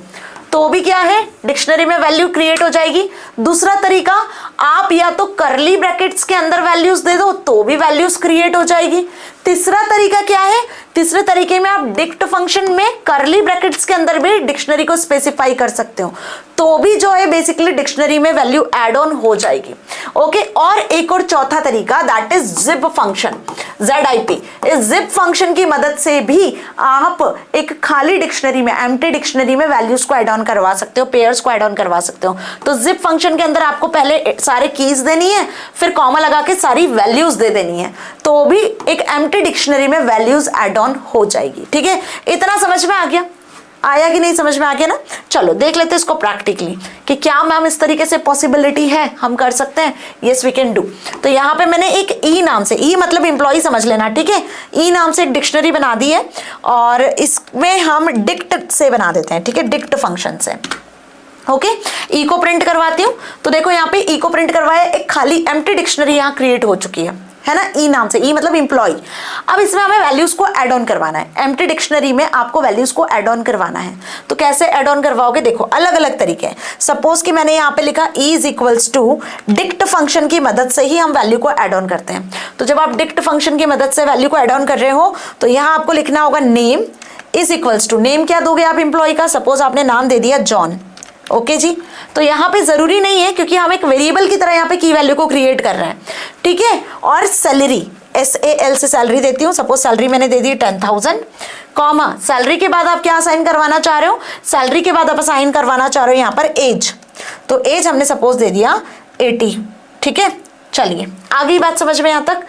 Speaker 1: तो भी क्या है, डिक्शनरी में वैल्यू क्रिएट हो जाएगी। दूसरा तरीका, आप या तो करली ब्रैकेट्स के अंदर वैल्यूज दे दो तो भी वैल्यूज क्रिएट हो जाएगी। तीसरा तरीका क्या है, तीसरे तरीके में आप डिक्ट फंक्शन में करली ब्रैकेट्स के अंदर भी डिक्शनरी को स्पेसिफाई कर सकते हो, तो भी जो है बेसिकली डिक्शनरी में वैल्यू एड ऑन हो जाएगी, ओके। और एक और चौथा तरीका, that is zip function, ZIP। इस जिप फंक्शन की मदद से भी आप एक खाली डिक्शनरी में, एम्प्टी डिक्शनरी में वैल्यूज को एड ऑन करवा सकते हो, पेयर्स को एड ऑन करवा सकते हो। तो जिप फंक्शन के अंदर आपको पहले सारे कीज देनी है, फिर कॉमा लगा के सारी वैल्यूज दे देनी है, तो भी एक एम्प्टी डिक्शनरी में वैल्यूज एड ऑन हो जाएगी, ठीक है। इतना समझ में आ गया, आया कि नहीं, समझ में आ गया ना। चलो देख लेते हैं इसको प्रैक्टिकली कि क्या मैम इस तरीके से पॉसिबिलिटी है, हम कर सकते हैं, यस वी कैन डू। तो यहाँ पे मैंने एक ई नाम से, ई मतलब एम्प्लॉय समझ लेना, ठीक है। ई नाम से एक डिक्शनरी बना दी है और इसमें हम डिक्ट से बना देते हैं, ठीक है, डिक्ट फंक्शन से, ओके। ई को प्रिंट करवाती हूँ, तो देखो यहाँ पे ई को प्रिंट करवाया, एक खाली एम्प्टी डिक्शनरी यहाँ क्रिएट हो चुकी है ना, ई नाम से, ई मतलब एम्प्लॉय। अब इसमें हमें वैल्यूज को ऐड ऑन करवाना है, एम्प्टी डिक्शनरी में आपको वैल्यूज को ऐड ऑन करवाना है। तो कैसे ऐड ऑन करवाओगे, देखो अलग अलग तरीके हैं। सपोज कि मैंने यहाँ पे लिखा E is equals to dict function की मदद से ही हम वैल्यू को ऐड ऑन करते हैं। तो जब आप डिक्ट फंक्शन की मदद से वैल्यू को ऐड ऑन कर रहे हो तो यहाँ आपको लिखना होगा name is equals to, name क्या दोगे आप एम्प्लॉय का, सपोज आपने नाम दे दिया जॉन, ओके जी। तो यहाँ पे जरूरी नहीं है क्योंकि हम एक वेरिएबल की तरह यहाँ पे की वैल्यू को क्रिएट कर रहे हैं, ठीक है। और सैलरी, SAL से सैलरी देती हूँ, सपोज सैलरी मैंने दे दी 10,000, कॉमा सैलरी के बाद आप क्या असाइन करवाना चाह रहे हो, सैलरी के बाद आप असाइन करवाना चाह रहे हो यहाँ पर एज, तो एज हमने सपोज दे दिया 80, ठीक है। चलिए आगे बात समझ में यहाँ तक,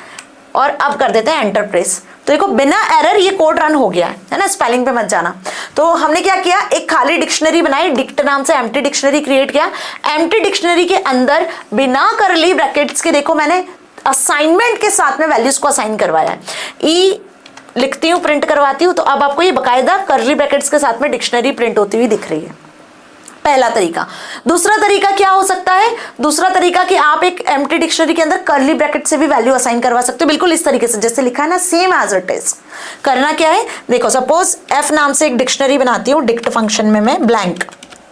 Speaker 1: और अब कर देते हैं एंटर प्रेस। तो देखो बिना एरर ये कोड रन हो गया है ना, स्पेलिंग पे मत जाना। तो हमने क्या किया, एक खाली डिक्शनरी बनाई, डिक्ट नाम से एम्प्टी डिक्शनरी क्रिएट किया। एम्प्टी डिक्शनरी के अंदर बिना करली ब्रैकेट्स के देखो मैंने असाइनमेंट के साथ में वैल्यूज को असाइन करवाया है। ई लिखती हूँ, प्रिंट करवाती हूँ, तो अब आपको ये बकायदा करली ब्रैकेट्स के साथ में डिक्शनरी प्रिंट होती हुई दिख रही है, पहला तरीका। दूसरा तरीका क्या हो सकता है, दूसरा तरीका कि आप एक एम्प्टी डिक्शनरी के अंदर करली ब्रैकेट से भी वैल्यू असाइन करवा सकते हो, बिल्कुल इस तरीके से जैसे लिखा है ना, सेम एज इट इज। करना क्या है, देखो सपोज एफ नाम से एक डिक्शनरी बनाती हूँ डिक्ट फंक्शन में मैं, ब्लैंक,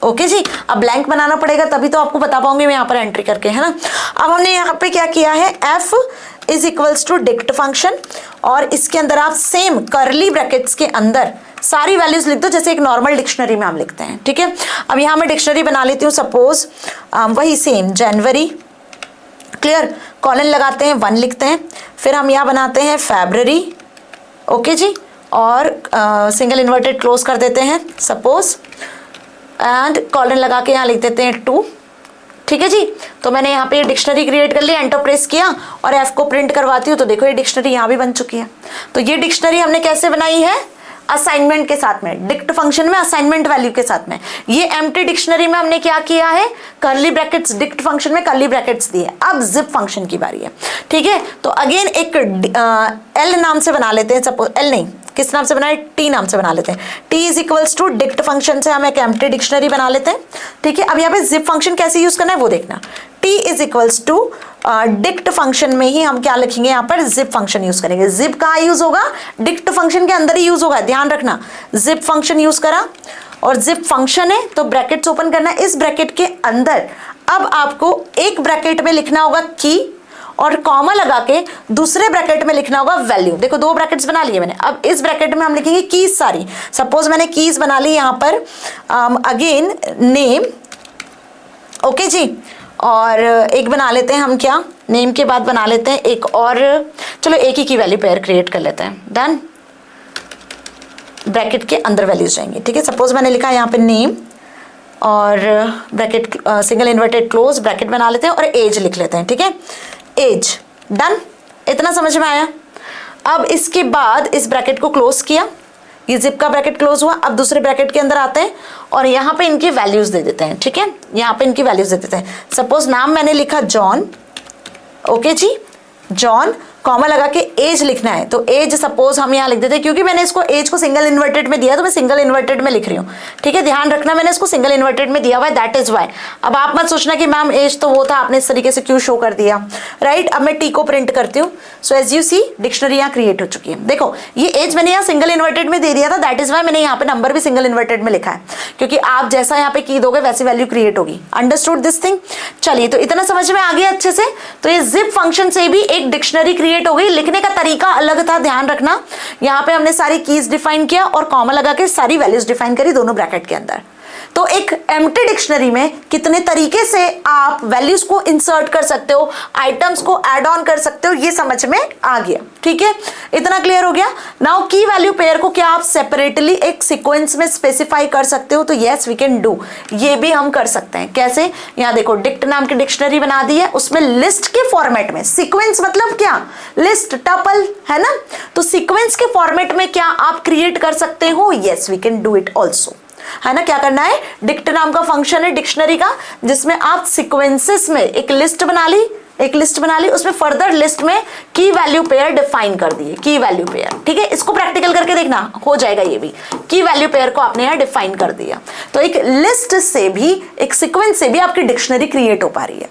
Speaker 1: ओके जी। अब ब्लैंक बनाना पड़ेगा तभी तो आपको बता पाऊंगी मैं यहाँ पर एंट्री करके, है ना। अब हमने यहाँ पे क्या किया है, F is equals to dict function, और इसके अंदर आप सेम करली ब्रैकेट्स के अंदर सारी वैल्यूज लिख दो जैसे एक नॉर्मल डिक्शनरी में हम लिखते हैं, ठीक है। अब यहाँ मैं डिक्शनरी बना लेती हूँ, सपोज वही सेम जनवरी, क्लियर, कॉलन लगाते हैं 1 लिखते हैं, फिर हम यहाँ बनाते हैं फैब्ररी, ओके जी, और सिंगल इन्वर्टेड क्लोज कर देते हैं सपोज, एंड कॉलन लगा के यहाँ लिख देते हैं 2, ठीक है जी। तो मैंने यहाँ पे डिक्शनरी क्रिएट कर ली, एंटर प्रेस किया और एफ को प्रिंट करवाती हूँ, तो देखो ये डिक्शनरी यहाँ भी बन चुकी है। तो ये डिक्शनरी हमने कैसे बनाई है, असाइनमेंट के साथ में, डिक्ट फंक्शन में असाइनमेंट वैल्यू के साथ में। ये एम्प्टी डिक्शनरी में हमने क्या किया है, करली ब्रैकेट्स, डिक्ट फंक्शन में करली ब्रैकेट्स दिए। अब जिप फंक्शन की बारी है, ठीक है। तो अगेन एक एल नाम से बना लेते हैं, सपोज एल नहीं, किस नाम से बनाए, टी नाम से बना लेते हैं। T is equals to dict function से हम एक एम्प्टी डिक्शनरी बना लेते हैं, ठीक है। अब यहाँ पे जिप फंक्शन कैसे यूज करना है वो देखना। T is equals to dict function में ही हम क्या लिखेंगे, यहाँ पर जिप फंक्शन यूज करेंगे। जिप कहाँ यूज होगा, डिक्ट फंक्शन के अंदर ही यूज होगा, ध्यान रखना। जिप फंक्शन यूज करा, और जिप फंक्शन है तो ब्रैकेट्स ओपन करना है, इस ब्रैकेट के अंदर अब आपको एक ब्रैकेट में लिखना होगा की, और कॉमा लगा के दूसरे ब्रैकेट में लिखना होगा वैल्यू। देखो 2 ब्रैकेट्स बना लिए मैंने, अब इस ब्रैकेट में हम लिखेंगे कीज सारी। सपोज मैंने कीज बना ली यहाँ पर, अगेन नेम, ओके जी। और एक बना लेते हैं हम, क्या नेम के बाद बना लेते हैं एक और, चलो एक ही की वैल्यू पेयर क्रिएट कर लेते हैं। डन। ब्रैकेट के अंदर वैल्यूज जाएंगे, ठीक है। सपोज मैंने लिखा यहाँ पे नेम और bracket single inverted close bracket बना लेते हैं और एज लिख लेते हैं, ठीक है। एज। डन। इतना समझ में आया। अब इसके बाद इस ब्रैकेट को क्लोज किया, ये जिप का ब्रैकेट क्लोज हुआ। अब दूसरे ब्रैकेट के अंदर आते हैं और यहाँ पे इनकी वैल्यूज दे देते हैं, ठीक है। यहाँ पे इनकी वैल्यूज दे देते हैं। सपोज नाम मैंने लिखा जॉन, ओके जी, जॉन, कॉमा लगा के एज लिखना है तो एज सपोज हम यहाँ लिख देते हैं, क्योंकि मैंने इसको एज को सिंगल इन्वर्टेड में दिया तो मैं सिंगल इन्वर्टेड में लिख रही हूँ, ठीक है। ध्यान रखना मैंने इसको सिंगल इन्वर्टेड में दिया हुआ है, दैट इज वाई। अब आप मत सोचना कि मैम एज तो वो था, आपने इस तरीके से क्यों शो कर दिया, राइट। अब मैं टी को प्रिंट करती हूँ। So as you see dictionary यहाँ क्रिएट हो चुकी है। देखो ये एज मैंने यहाँ सिंगल इन्वर्टेड में दे दिया था, दैट इज वाई मैंने यहाँ पे नंबर भी सिंगल इन्वर्टेड में लिखा है, क्योंकि आप जैसा यहाँ पे की दोगे वैसी वैल्यू क्रिएट होगी। Understood this thing. चलिए तो इतना समझ में आ गया अच्छे से। तो ये जिप फंक्शन से भी एक डिक्शनरी क्रिएट हो गई। लिखने का तरीका अलग था, ध्यान रखना। यहाँ पे हमने सारी कीज डिफाइन किया और कॉमा लगा के सारी वैल्यूज डिफाइन करी दोनों ब्रैकेट के अंदर। तो एक एम्प्टी डिक्शनरी में कितने तरीके से आप वैल्यूज को इंसर्ट कर सकते हो, आइटम्स को ऐड ऑन कर सकते हो, ये समझ में आ गया, ठीक है। इतना क्लियर हो गया। नाउ की वैल्यू पेयर को क्या आप सेपरेटली एक सीक्वेंस में स्पेसिफाई कर सकते हो? तो यस वी कैन डू, ये भी हम कर सकते हैं। कैसे? यहाँ देखो डिक्ट नाम की डिक्शनरी बना दी है, उसमें लिस्ट के फॉर्मेट में, सीक्वेंस मतलब क्या, लिस्ट, टपल, है ना। तो सीक्वेंस के फॉर्मेट में क्या आप क्रिएट कर सकते हो? Yes we can do it also, है ना। क्या करना है, डिक्ट नाम का फंक्शन है डिक्शनरी का, जिसमें आप सीक्वेंसेस में एक लिस्ट बना ली, उसमें फर्दर लिस्ट में की वैल्यू पेयर डिफाइन कर दिए, की वैल्यू पेयर, ठीक है। इसको प्रैक्टिकल करके देखना, हो जाएगा ये भी। की वैल्यू पेयर को आपने यहाँ डिफाइन कर दिया, तो एक लिस्ट से भी, एक सीक्वेंस से भी आपकी डिक्शनरी क्रिएट हो पा रही है।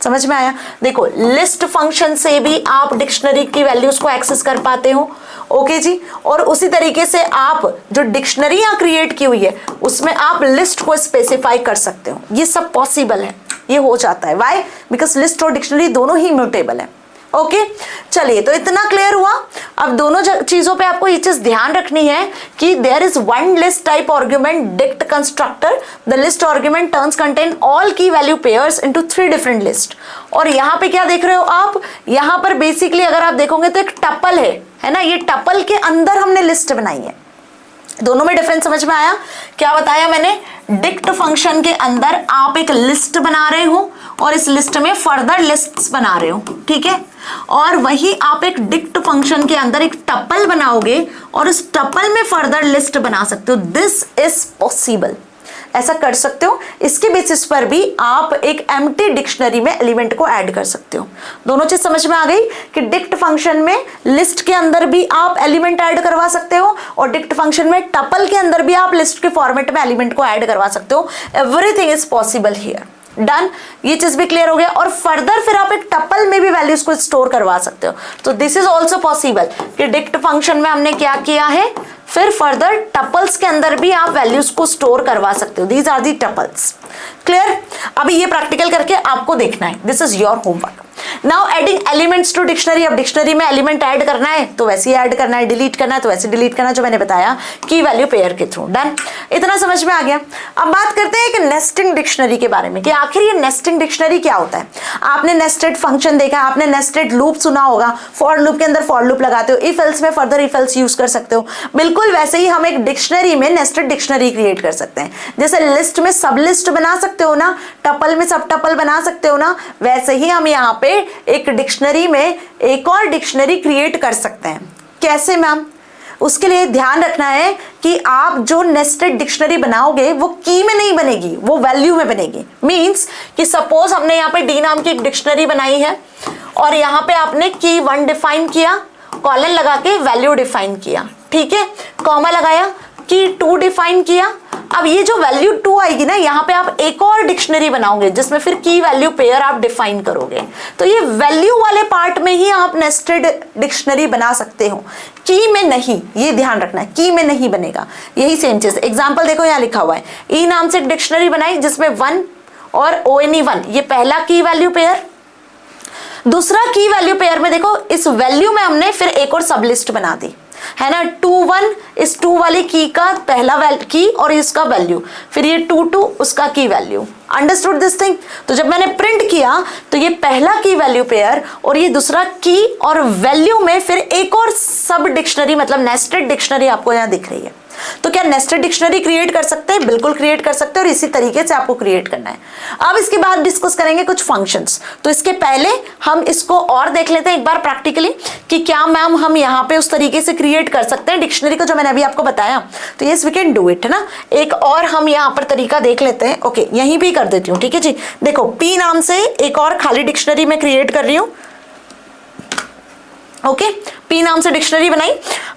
Speaker 1: समझ में आया? देखो लिस्ट फंक्शन से भी आप डिक्शनरी की वैल्यूज को एक्सेस कर पाते हो, ओके जी। और उसी तरीके से आप जो डिक्शनरी यहाँ क्रिएट की हुई है उसमें आप लिस्ट को स्पेसिफाई कर सकते हो। ये सब पॉसिबल है, ये हो जाता है। व्हाई? बिकॉज लिस्ट और डिक्शनरी दोनों ही म्यूटेबल है। ओके चलिए तो इतना क्लियर हुआ। अब दोनों चीजों पे आपको ये चीज ध्यान रखनी है कि there is one list type argument dict constructor, the list argument turns contain all key value pairs into 3 different list. और यहाँ पे क्या देख रहे हो आप, यहाँ पर बेसिकली अगर आप देखोगे तो एक टपल है ना, ये टपल के अंदर हमने लिस्ट बनाई है। दोनों में डिफरेंस समझ में आया? क्या बताया मैंने, डिक्ट फंक्शन के अंदर आप एक लिस्ट बना रहे हो और इस लिस्ट में फर्दर लिस्ट्स बना रहे हो, ठीक है। और वही आप एक डिक्ट फंक्शन के अंदर एक टपल बनाओगे और उस टपल में फर्दर लिस्ट बना सकते हो। दिस इज पॉसिबल, ऐसा कर सकते हो। इसके बेसिस पर भी आप एक एम्प्टी डिक्शनरी में एलिमेंट को ऐड कर सकते हो। दोनों चीज समझ में आ गई कि डिक्ट फंक्शन में लिस्ट के अंदर भी आप एलिमेंट ऐड करवा सकते हो और डिक्ट फंक्शन में टपल के अंदर भी आप लिस्ट के फॉर्मेट में एलिमेंट को ऐड करवा सकते हो। Everything is possible here. Done, ये चीज भी क्लियर हो गया। और फर्दर फिर आप एक टपल में भी वैल्यूज को स्टोर करवा सकते हो। तो दिस इज ऑल्सो पॉसिबल कि डिक्ट फंक्शन में हमने क्या किया है, फिर फर्दर टपल्स के अंदर भी आप वैल्यूज को स्टोर करवा सकते हो। These are the tuples. Clear? अभी ये प्रैक्टिकल करके आपको देखना है। This is your homework. Now adding elements to dictionary. अब डिक्शनरी में एलिमेंट ऐड करना है तो वैसे ही ऐड करना है, डिलीट करना है तो वैसे डिलीट करना है, जो मैंने बताया की वैल्यू पेयर के थ्रू। डन, इतना समझ में आ गया। अब बात करते हैं एक नेस्टिंग डिक्शनरी के बारे में कि आखिर ये नेस्टिंग डिक्शनरी क्या होता है। आपने नेस्टेड फंक्शन देखा, आपने नेस्टेड लूप सुना होगा, फॉर लूप के अंदर फॉर लूप लगाते हो, इफ एल्स में फर्दर इफ एल्स यूज कर सकते हो। बिल्कुल वैसे ही हम एक डिक्शनरी में नेस्टेड डिक्शनरी क्रिएट कर सकते हैं। जैसे लिस्ट में सब लिस्ट बना सकते हो ना, टपल में सब टपल बना सकते हो ना, वैसे ही हम यहाँ पे एक डिक्शनरी में एक और डिक्शनरी क्रिएट कर सकते हैं। कैसे मैम? उसके लिए ध्यान रखना है कि आप जो नेस्टेड डिक्शनरी बनाओगे वो की में नहीं बनेगी, वो वैल्यू में बनेगी। मींस कि सपोज हमने यहाँ पे डी नाम की एक डिक्शनरी बनाई है और यहाँ पे आपने की 1 डिफाइन किया, कॉलन लगा के वैल्यू डिफाइन किया, ठीक है, कॉमा लगाया, की 2 डिफाइन किया। अब ये जो वैल्यू 2 आएगी ना, यहाँ पे आप एक और डिक्शनरी बनाओगे जिसमें फिर की वैल्यू पेयर आप डिफाइन करोगे। तो ये वैल्यू वाले पार्ट में ही आप नेस्टेड डिक्शनरी बना सकते हो, की में नहीं। ये ध्यान रखना है, की में नहीं बनेगा। यही सेम चीज। एग्जाम्पल देखो यहाँ लिखा हुआ है, ई नाम से एक डिक्शनरी बनाई जिसमें 1 और ONE1, ये पहला की वैल्यू पेयर। दूसरा की वैल्यू पेयर में देखो, इस वैल्यू में हमने फिर एक और सब लिस्ट बना दी। है ना। 2-1 इस 2 वाली की का पहला की और इसका वैल्यू, फिर ये 2-2 उसका की वैल्यू। Understood this thing. तो जब मैंने प्रिंट किया तो ये पहला की वैल्यू पेयर और ये दूसरा की और वैल्यू में फिर एक और सब डिक्शनरी मतलब नेस्टेड डिक्शनरी आपको यहाँ दिख रही है। तो क्या नेस्टेड डिक्शनरी क्रिएट कर सकते हैं? बिल्कुल क्रिएट कर सकते हैं और इसी तरीके से आपको क्रिएट करना है। अब इसके बाद डिस्कस करेंगे कुछ फंक्शंस। तो इसके पहले हम इसको और देख लेते हैं एक बार प्रैक्टिकली कि क्या मैम हम यहाँ पे उस तरीके से क्रिएट कर सकते हैं डिक्शनरी को जो मैंने अभी आपको बताया। तो yes we can do it, है ना। एक और हम यहाँ पर तरीका देख लेते हैं। ओके, यहीं भी कर देती हूँ, ठीक है जी। देखो पी नाम से एक और खाली डिक्शनरी में क्रिएट कर रही हूँ। ओके, पी नाम से डिक्शनरी बनाई।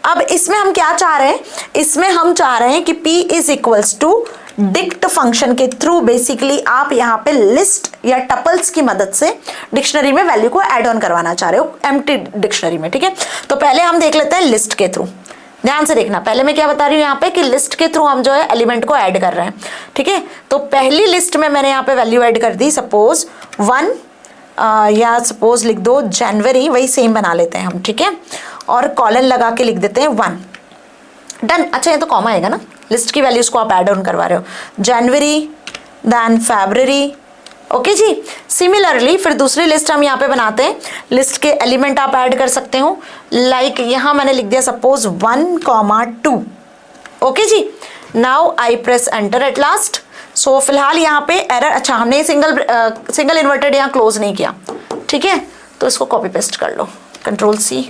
Speaker 1: अब इसमें हम क्या चाह रहे हैं? इसमें हम चाह रहे हैं कि p is equals to dict function के थ्रू बेसिकली आप यहाँ पे लिस्ट या टपल्स की मदद से डिक्शनरी में वैल्यू को ऐड ऑन करवाना चाह रहे हो एम्प्टी डिक्शनरी में, ठीक है। तो पहले हम देख लेते हैं लिस्ट के थ्रू। ध्यान से देखना, पहले मैं क्या बता रही हूँ यहाँ पे कि लिस्ट के थ्रू हम जो है एलिमेंट को ऐड कर रहे हैं, ठीक है। तो पहली लिस्ट में मैंने यहाँ पे वैल्यू ऐड कर दी, सपोज 1 या सपोज लिख दो जनवरी, वही सेम बना लेते हैं हम, ठीक है। और कॉलन लगा के लिख देते हैं 1। डन। अच्छा, ये तो कॉमा आएगा ना, लिस्ट की वैल्यूज को आप ऐड ऑन करवा रहे हो। जनवरी देन फरवरी। ओके जी। सिमिलरली फिर दूसरी लिस्ट हम यहाँ पे बनाते हैं। लिस्ट के एलिमेंट आप ऐड कर सकते हो, लाइक यहाँ मैंने लिख दिया सपोज 1,2। ओके जी। Now I press enter at last. So फिलहाल यहाँ पे एरर, अच्छा हमने सिंगल इन्वर्टेड यहाँ क्लोज नहीं किया, ठीक है। तो इसको कॉपी पेस्ट कर लो, Ctrl+C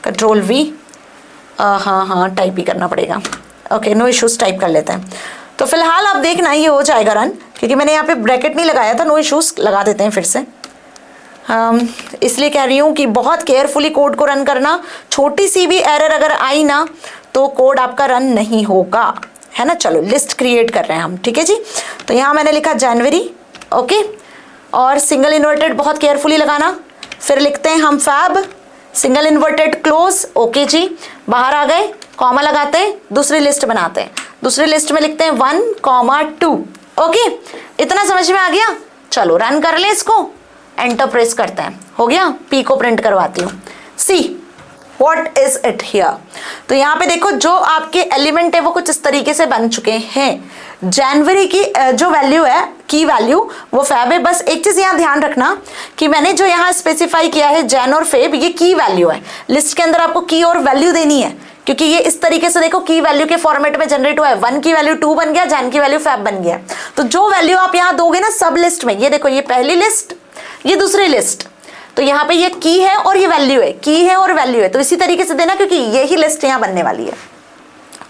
Speaker 1: Ctrl+V। हाँ टाइप ही करना पड़ेगा। ओके, नो इश्यूज टाइप कर लेते हैं। तो फिलहाल आप देखना ये हो जाएगा रन, क्योंकि मैंने यहाँ पे ब्रैकेट नहीं लगाया था। नो इश्यूज लगा देते हैं फिर से। इसलिए कह रही हूँ कि बहुत केयरफुली कोड को रन करना। छोटी सी भी एरर अगर आई ना तो कोड आपका रन नहीं होगा, है ना। चलो लिस्ट क्रिएट कर रहे हैं हम, ठीक है जी। तो यहाँ मैंने लिखा जनवरी, ओके, और सिंगल इन्वर्टेड बहुत केयरफुली लगाना। फिर लिखते हैं हम Feb, single inverted close, okay जी। बाहर आ गए, कॉमा लगाते हैं, दूसरी लिस्ट बनाते हैं। दूसरी लिस्ट में लिखते हैं 1,2। ओके, इतना समझ में आ गया। चलो रन कर ले इसको, एंटर प्रेस करते हैं। हो गया, पी को प्रिंट करवाती हूँ। सी What is it here? तो यहाँ पे देखो जो आपके एलिमेंट है वो कुछ इस तरीके से बन चुके हैं। जनवरी की जो वैल्यू है, की वैल्यू, वो फैब है। बस एक चीज यहाँ ध्यान रखना कि मैंने जो यहाँ स्पेसिफाई किया है जैन और फेब, ये की वैल्यू है। लिस्ट के अंदर आपको की और वैल्यू देनी है, क्योंकि ये इस तरीके से देखो की वैल्यू के फॉर्मेट में जनरेट हुआ है। 1 की वैल्यू 2 बन गया, जैन की वैल्यू फैब बन गया। तो जो वैल्यू आप यहाँ दोगे ना सब लिस्ट में, ये देखो ये पहली लिस्ट, ये दूसरी लिस्ट, तो यहाँ पे ये की है और ये वैल्यू है, की है और वैल्यू है। तो इसी तरीके से देना, क्योंकि यही लिस्ट यहाँ बनने वाली है।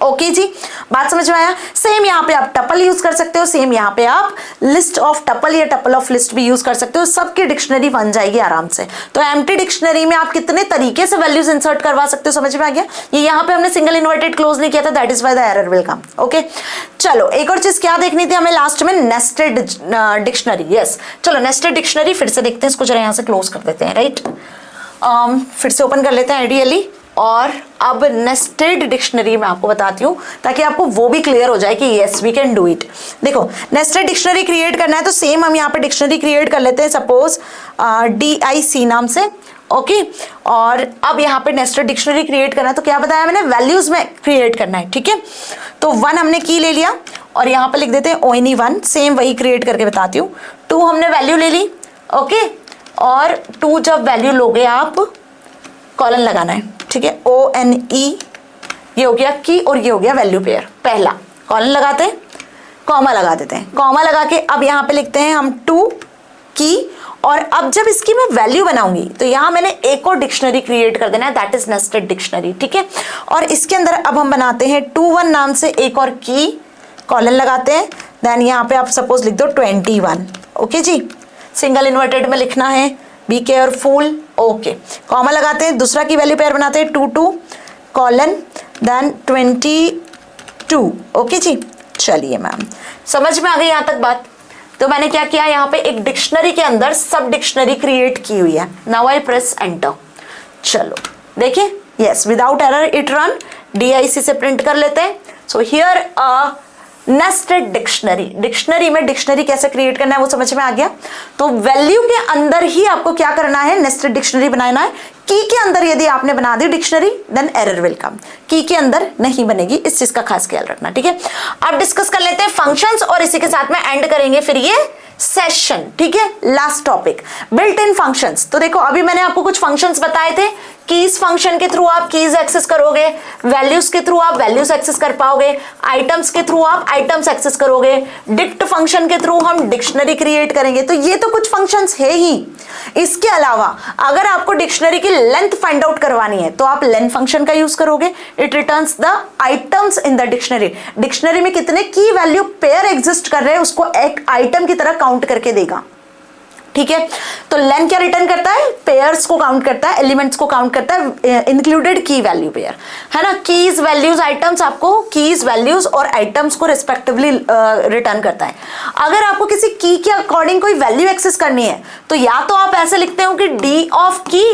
Speaker 1: ओके जी, बात समझ में आया। सेम यहाँ पे आप टपल यूज कर सकते हो, सेम यहाँ पे आप लिस्ट ऑफ टपल या टपल ऑफ लिस्ट भी यूज कर सकते हो। सबकी डिक्शनरी बन जाएगी आराम से। तो एम्प्टी डिक्शनरी में आप कितने तरीके से वैल्यूज इंसर्ट करवा सकते हो, समझ में आ गया। ये यहाँ पे हमने सिंगल इन्वर्टेड क्लोज नहीं किया था, that is why the error will come. Okay, चलो एक और चीज क्या देखनी थी हमें लास्ट में, नेस्टेड डिक्शनरी। यस, चलो नेस्टेड डिक्शनरी फिर से देखते हैं। इसको जरा यहाँ से क्लोज कर देते हैं, राइट। फिर से ओपन कर लेते हैं आइडियली। और अब नेस्टेड डिक्शनरी मैं आपको बताती हूँ ताकि आपको वो भी क्लियर हो जाए कि yes we can do it. देखो नेस्टेड डिक्शनरी क्रिएट करना है तो सेम हम यहाँ पे डिक्शनरी क्रिएट कर लेते हैं, सपोज DIC नाम से। ओके, और अब यहाँ पे नेस्टेड डिक्शनरी क्रिएट करना है तो क्या बताया मैंने, वैल्यूज में क्रिएट करना है, ठीक है। तो 1 हमने की ले लिया और यहाँ पे लिख देते हैं ONE1, सेम वही क्रिएट करके बताती हूँ। 2 हमने वैल्यू ले ली, ओके, और 2 जब वैल्यू लोगे आप कॉलन लगाना है, ठीक है। ONE, ये हो गया की और ये हो गया वैल्यू पेयर। पहला कॉलन लगाते हैं, कॉमा लगा देते हैं, कॉमा लगा के अब यहाँ पे लिखते हैं हम 2 की। और अब जब इसकी मैं वैल्यू बनाऊंगी तो यहाँ मैंने एक और डिक्शनरी क्रिएट कर देना है, दैट इज नेस्टेड डिक्शनरी, ठीक है। और इसके अंदर अब हम बनाते हैं 21 नाम से एक और की, कॉलन लगाते हैं, देन यहाँ पे आप सपोज लिख दो 21। ओके जी, सिंगल इन्वर्टेड में लिखना है, बी केयरफुल। ओके, कॉमा लगाते हैं, दूसरा की वैल्यू पेयर बनाते हैं 22 कॉलन देन 22। ओके जी, चलिए मैम समझ में आ गई यहाँ तक बात। तो मैंने क्या किया, यहाँ पे एक डिक्शनरी के अंदर सब डिक्शनरी क्रिएट की हुई है। Now I press enter. चलो देखिए, yes without error it run. DIC से प्रिंट कर लेते हैं। So here a nested dictionary. Dictionary में डिक्शनरी कैसे क्रिएट करना है वो समझ में आ गया। तो वैल्यू के अंदर ही आपको क्या करना है, नेस्टेड डिक्शनरी बनाना है। की के अंदर यदि आपने बना दी dictionary then error will come, key के अंदर नहीं बनेगी, इस चीज का खास ख्याल रखना, ठीक है। अब डिस्कस कर लेते हैं फंक्शंस और इसी के साथ में एंड करेंगे फिर ये सेशन, ठीक है। Last topic built in functions. तो देखो अभी मैंने आपको कुछ फंक्शंस बताए थे, कीज फंक्शन के थ्रू आप कीज एक्सेस करोगे, वैल्यूज के थ्रू आप वैल्यूज एक्सेस कर पाओगे, आइटम्स के थ्रू आप आइटम्स एक्सेस करोगे, डिक्ट फंक्शन के थ्रू हम डिक्शनरी क्रिएट करेंगे। तो ये तो कुछ फंक्शंस है ही। इसके अलावा अगर आपको डिक्शनरी की लेंथ फाइंड आउट करवानी है तो आप लेंथ फंक्शन का यूज करोगे, it returns the items in the dictionary. Dictionary में कितने की वैल्यू पेयर एग्जिस्ट कर रहे हैं उसको एक आइटम की तरह काउंट करके देगा, ठीक है। तो लेन क्या रिटर्न करता है, पेयर्स को काउंट करता है, एलिमेंट्स को काउंट करता है, इंक्लूडेड की वैल्यू पेयर, है ना। कीज वैल्यूज आइटम्स आपको कीज वैल्यूज और आइटम्स को रिस्पेक्टिवली रिटर्न करता है। अगर आपको किसी की के अकॉर्डिंग कोई वैल्यू एक्सेस करनी है तो या तो आप ऐसे लिखते हो कि डी ऑफ की,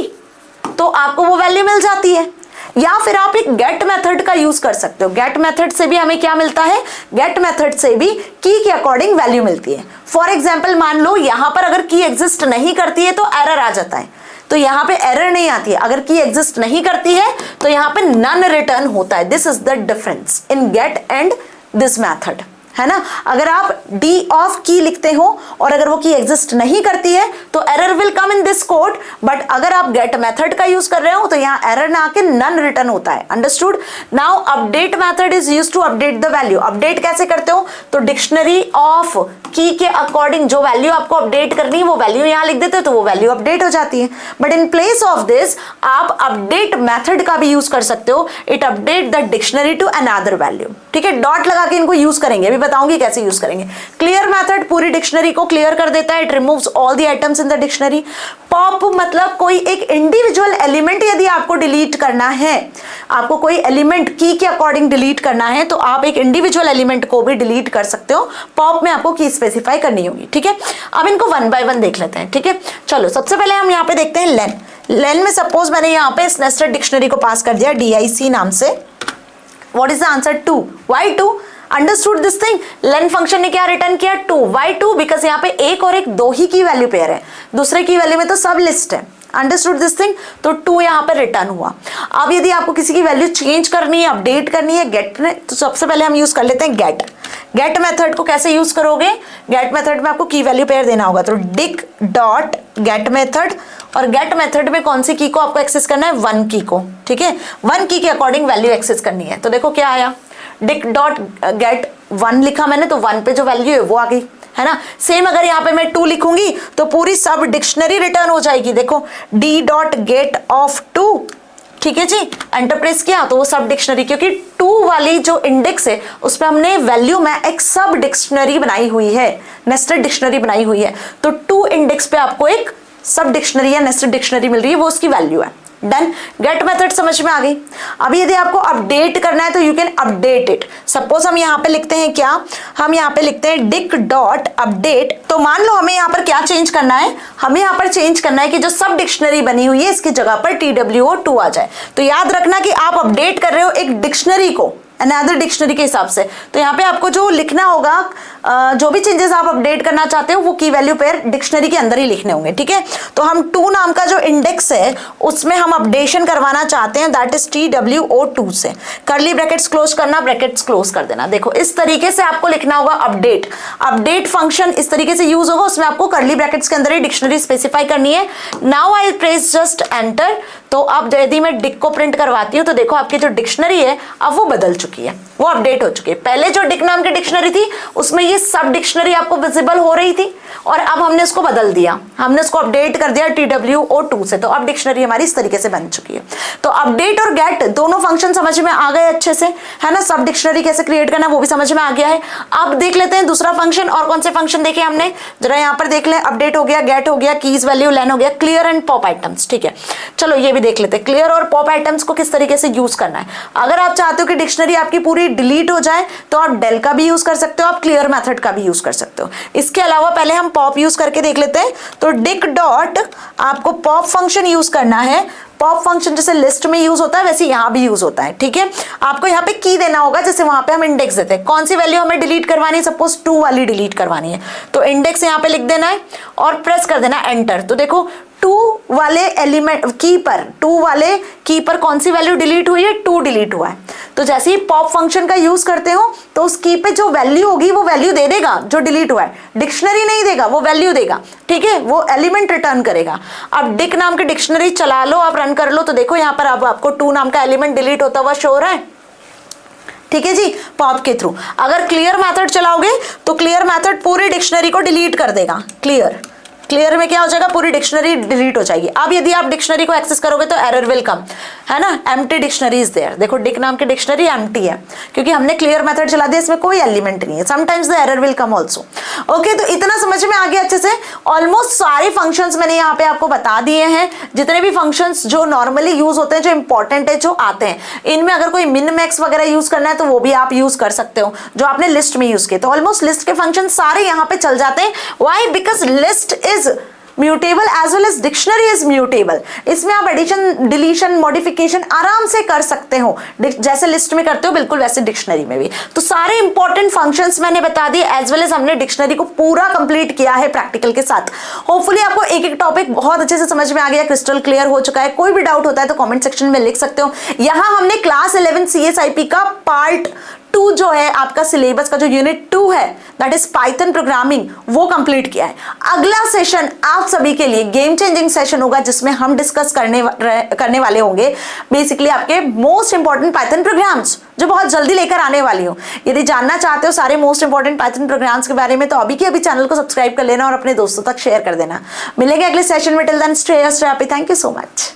Speaker 1: तो आपको वो वैल्यू मिल जाती है, या फिर आप एक गेट मेथड का यूज कर सकते हो। गेट मेथड से भी हमें क्या मिलता है, गेट मेथड से भी की के अकॉर्डिंग वैल्यू मिलती है। फॉर एग्जांपल मान लो यहां पर अगर की एग्जिस्ट नहीं करती है तो एरर आ जाता है, तो यहां पे एरर नहीं आती है। अगर की एग्जिस्ट नहीं करती है तो यहां पे नन रिटर्न होता है। This is the difference in get and this method, है ना। अगर आप डी ऑफ की लिखते हो और अगर वो की एग्जिस्ट नहीं करती है तो error will come in this code, but अगर आप गेट मेथड का यूज कर रहे हो तो यहाँ एरर ना आके नन रिटर्न होता है। Understood. Now update method is used to update the value. Update कैसे करते हो, तो डिक्शनरी ऑफ की के अकॉर्डिंग जो वैल्यू आपको अपडेट करनी है वो वैल्यू यहाँ लिख देते हो तो वो वैल्यू अपडेट हो जाती है। But in place of this आप अपडेट मेथड का भी यूज कर सकते हो, it update the dictionary to another value, ठीक है। डॉट लगा के इनको यूज करेंगे, अभी बताऊंगी कैसे यूज करेंगे। क्लियर मेथड पूरी डिक्शनरी को क्लियर कर देता है, it removes all the items in the dictionary. Pop मतलब कोई एक इंडिविजुअल एलिमेंट यदि आपको डिलीट करना है, आपको कोई एलिमेंट की के अकॉर्डिंग डिलीट करना है तो आप एक इंडिविजुअल एलिमेंट को भी डिलीट कर सकते हो। पॉप में आपको की स्पेसिफाई करनी होगी, ठीक है। अब इनको वन बाय वन देख लेते हैं, ठीक है। चलो सबसे पहले हम यहाँ पे देखते हैं लेन। लेन में सपोज मैंने यहाँ पे इस नेस्टेड डिक्शनरी को पास कर दिया DIC नाम से। What is the answer? 2. Why 2? Understood this thing? Len function ने क्या रिटर्न किया? 2. Why 2? Because यहाँ पे एक और एक दो ही की वैल्यू पेयर है, दूसरे की वैल्यू में तो सब लिस्ट है। अंडरस्टूड दिस थिंग, तो 2 यहाँ पे रिटर्न हुआ। अब यदि आपको किसी की वैल्यू चेंज करनी है, अपडेट करनी है गेट में, तो सबसे पहले हम यूज कर लेते हैं गेट। गेट मेथड को कैसे यूज करोगे, गेट मेथड में आपको की वैल्यू पेयर देना होगा, तो डिक डॉट गेट मेथड, और गेट मेथड में कौन सी की को आपको एक्सेस करना है, 1 की को, ठीक है। 1 की के अकॉर्डिंग वैल्यू एक्सेस करनी है। तो देखो क्या आया, डिक डॉट गेट 1 लिखा मैंने तो 1 पे जो वैल्यू है वो आ गई, है ना। सेम अगर यहाँ पे मैं 2 लिखूंगी तो पूरी सब डिक्शनरी रिटर्न हो जाएगी। देखो डी डॉट गेट ऑफ 2, ठीक है जी, एंटर प्रेस किया तो वो सब डिक्शनरी, क्योंकि 2 वाली जो इंडेक्स है उस पर हमने वैल्यू में एक सब डिक्शनरी बनाई हुई है, नेस्टेड डिक्शनरी बनाई हुई है। तो 2 इंडेक्स पे आपको एक सब डिक्शनरी या नेस्टेड डिक्शनरी मिल रही है, वो उसकी वैल्यू है। डन, गेट मेथड समझ में आ गई। अभी यदि आपको अपडेट करना है तो you can update it. Suppose हम यहाँ पे लिखते हैं क्या, हम यहाँ पे लिखते हैं डिक डॉट अपडेट। तो मान लो हमें यहाँ पर क्या चेंज करना है, हमें यहाँ पर चेंज करना है कि जो सब डिक्शनरी बनी हुई है इसकी जगह पर TWO2 आ जाए। तो याद रखना कि आप अपडेट कर रहे हो एक डिक्शनरी को अनदर डिक्शनरी के हिसाब से, तो यहाँ पे आपको जो लिखना होगा, जो भी चेंजेस आप अपडेट करना चाहते हो वो की वैल्यू पेयर डिक्शनरी के अंदर ही लिखने होंगे, ठीक है। तो हम 2 नाम का जो इंडेक्स है उसमें हम अपडेशन करवाना चाहते हैं, दैट इज TWO2 से। करली ब्रैकेट्स क्लोज करना, ब्रैकेट्स क्लोज कर देना। देखो इस तरीके से आपको लिखना होगा अपडेट। अपडेट फंक्शन इस तरीके से यूज होगा, उसमें आपको करली ब्रैकेट्स के अंदर ही डिक्शनरी स्पेसिफाई करनी है। Now I press just enter. तो अब यदि मैं डिक को प्रिंट करवाती हूँ तो देखो आपकी जो डिक्शनरी है अब वो बदल चुकी है, वो अपडेट हो चुकी है। पहले जो डिक नाम की डिक्शनरी थी उसमें ये सब डिक्शनरी आपको विजिबल हो रही थी और अब हमने इसको बदल दिया, हमने इसको अपडेट कर दिया TWO2 से। तो अब डिक्शनरी हमारी इस तरीके से बन चुकी है। तो अपडेट और गेट दोनों फंक्शन समझ में आ गए अच्छे से, है ना। सब डिक्शनरी कैसे क्रिएट करना वो भी समझ में आ गया है। अब देख लेते हैं दूसरा फंक्शन। और कौन से फंक्शन देखे हमने, जरा यहाँ पर देख लें। अपडेट हो गया, गेट हो गया, कीज वैल्यू लेन हो गया, क्लियर एंड पॉप आइटम्स, ठीक है। चलो ये भी देख लेते हैं क्लियर और पॉप आइटम्स को किस तरीके से यूज करना है। अगर आप चाहते हो कि डिक्शनरी आपकी पूरी डिलीट हो जाए तो आप डेल का भी यूज कर सकते हो, आप क्लियर मेथड का भी यूज कर सकते हो। इसके अलावा पहले हम पॉप यूज करके देख लेते हैं। तो डिक डॉट आपको पॉप फंक्शन यूज करना है। पॉप फंक्शन जैसे लिस्ट में यूज होता है वैसे यहाँ भी यूज होता है, ठीक है। आपको यहाँ पे की देना होगा, जैसे वहां पे हम इंडेक्स देते हैं, कौन सी वैल्यू हमें डिलीट करवानी है, सपोज 2 वाली डिलीट करवानी है, तो इंडेक्स यहाँ पे लिख देना है और प्रेस कर देना एंटर। तो देखो 2 वाले एलिमेंट टू वाले की पर कौन सी वैल्यू डिलीट हुई है, 2 डिलीट हुआ है। तो जैसे ही पॉप फंक्शन का यूज करते हो तो उस की पे जो वैल्यू होगी वो वैल्यू दे देगा जो डिलीट हुआ है, डिक्शनरी नहीं देगा, वो वैल्यू देगा, ठीक है, वो एलिमेंट रिटर्न करेगा। अब डिक नाम की डिक्शनरी चला लो, आप रन कर लो, तो देखो यहाँ पर अब आपको 2 नाम का एलिमेंट डिलीट होता हुआ शो हो रहा है, ठीक है जी, पॉप के थ्रू। अगर क्लियर मेथड चलाओगे तो क्लियर मेथड पूरी डिक्शनरी को डिलीट कर देगा। क्लियर में क्या हो जाएगा, पूरी डिक्शनरी डिलीट हो जाएगी। अब यदि आप डिक्शनरी को एक्सेस करोगे तो एरर विल कम, है ना, एम्प्टी डिक्शनरी इज देयर। देखो डिक नाम की डिक्शनरी एम्प्टी है क्योंकि हमने क्लियर मेथड चला दिया, इसमें कोई एलिमेंट नहीं है। Sometimes the error will come also. Okay, तो इतना समझ में आ गया अच्छे से। ऑलमोस्ट सारे फंक्शंस मैंने यहाँ पे आपको बता दिए हैं, जितने भी फंक्शंस जो नॉर्मली यूज होते हैं, जो इंपॉर्टेंट है, जो आते हैं, इनमें अगर कोई मिन मैक्स वगैरह यूज करना है तो वो भी आप यूज कर सकते हो जो आपने लिस्ट में यूज किए। तो ऑलमोस्ट लिस्ट के फंक्शन सारे यहाँ पे चल जाते हैं। Why? Because list is mutable as well as dictionary is mutable. इसमें आप एडिशन, डिलीशन, मॉडिफिकेशन आराम से कर सकते हो, जैसे लिस्ट में करते हो बिल्कुल वैसे डिक्शनरी में भी। तो सारे इंपॉर्टेंट फंक्शंस मैंने बता दिए, एज वेल एज हमने डिक्शनरी को पूरा कंप्लीट किया है प्रैक्टिकल के साथ। होपफुली आपको एक एक टॉपिक बहुत अच्छे से समझ में आ गया, क्रिस्टल क्लियर हो चुका है। कोई भी डाउट होता है तो कॉमेंट सेक्शन में लिख सकते हो। यहाँ हमने क्लास 11 CSIP का पार्ट 2 जो है आपका सिलेबस का जो यूनिट 2 है, दैट इज पाइथन प्रोग्रामिंग, वो कंप्लीट किया है। अगला सेशन आप सभी के लिए गेम चेंजिंग सेशन होगा जिसमें हम डिस्कस करने वाले होंगे बेसिकली आपके मोस्ट इंपॉर्टेंट पाइथन प्रोग्राम्स जो बहुत जल्दी लेकर आने वाली हूँ। यदि जानना चाहते हो सारे मोस्ट इंपॉर्टेंट पाइथन प्रोग्राम्स के बारे में तो अभी के अभी चैनल को सब्सक्राइब कर लेना और अपने दोस्तों तक शेयर कर देना। मिलेंगे अगले सेशन में। Till then stay happy. Thank you so much.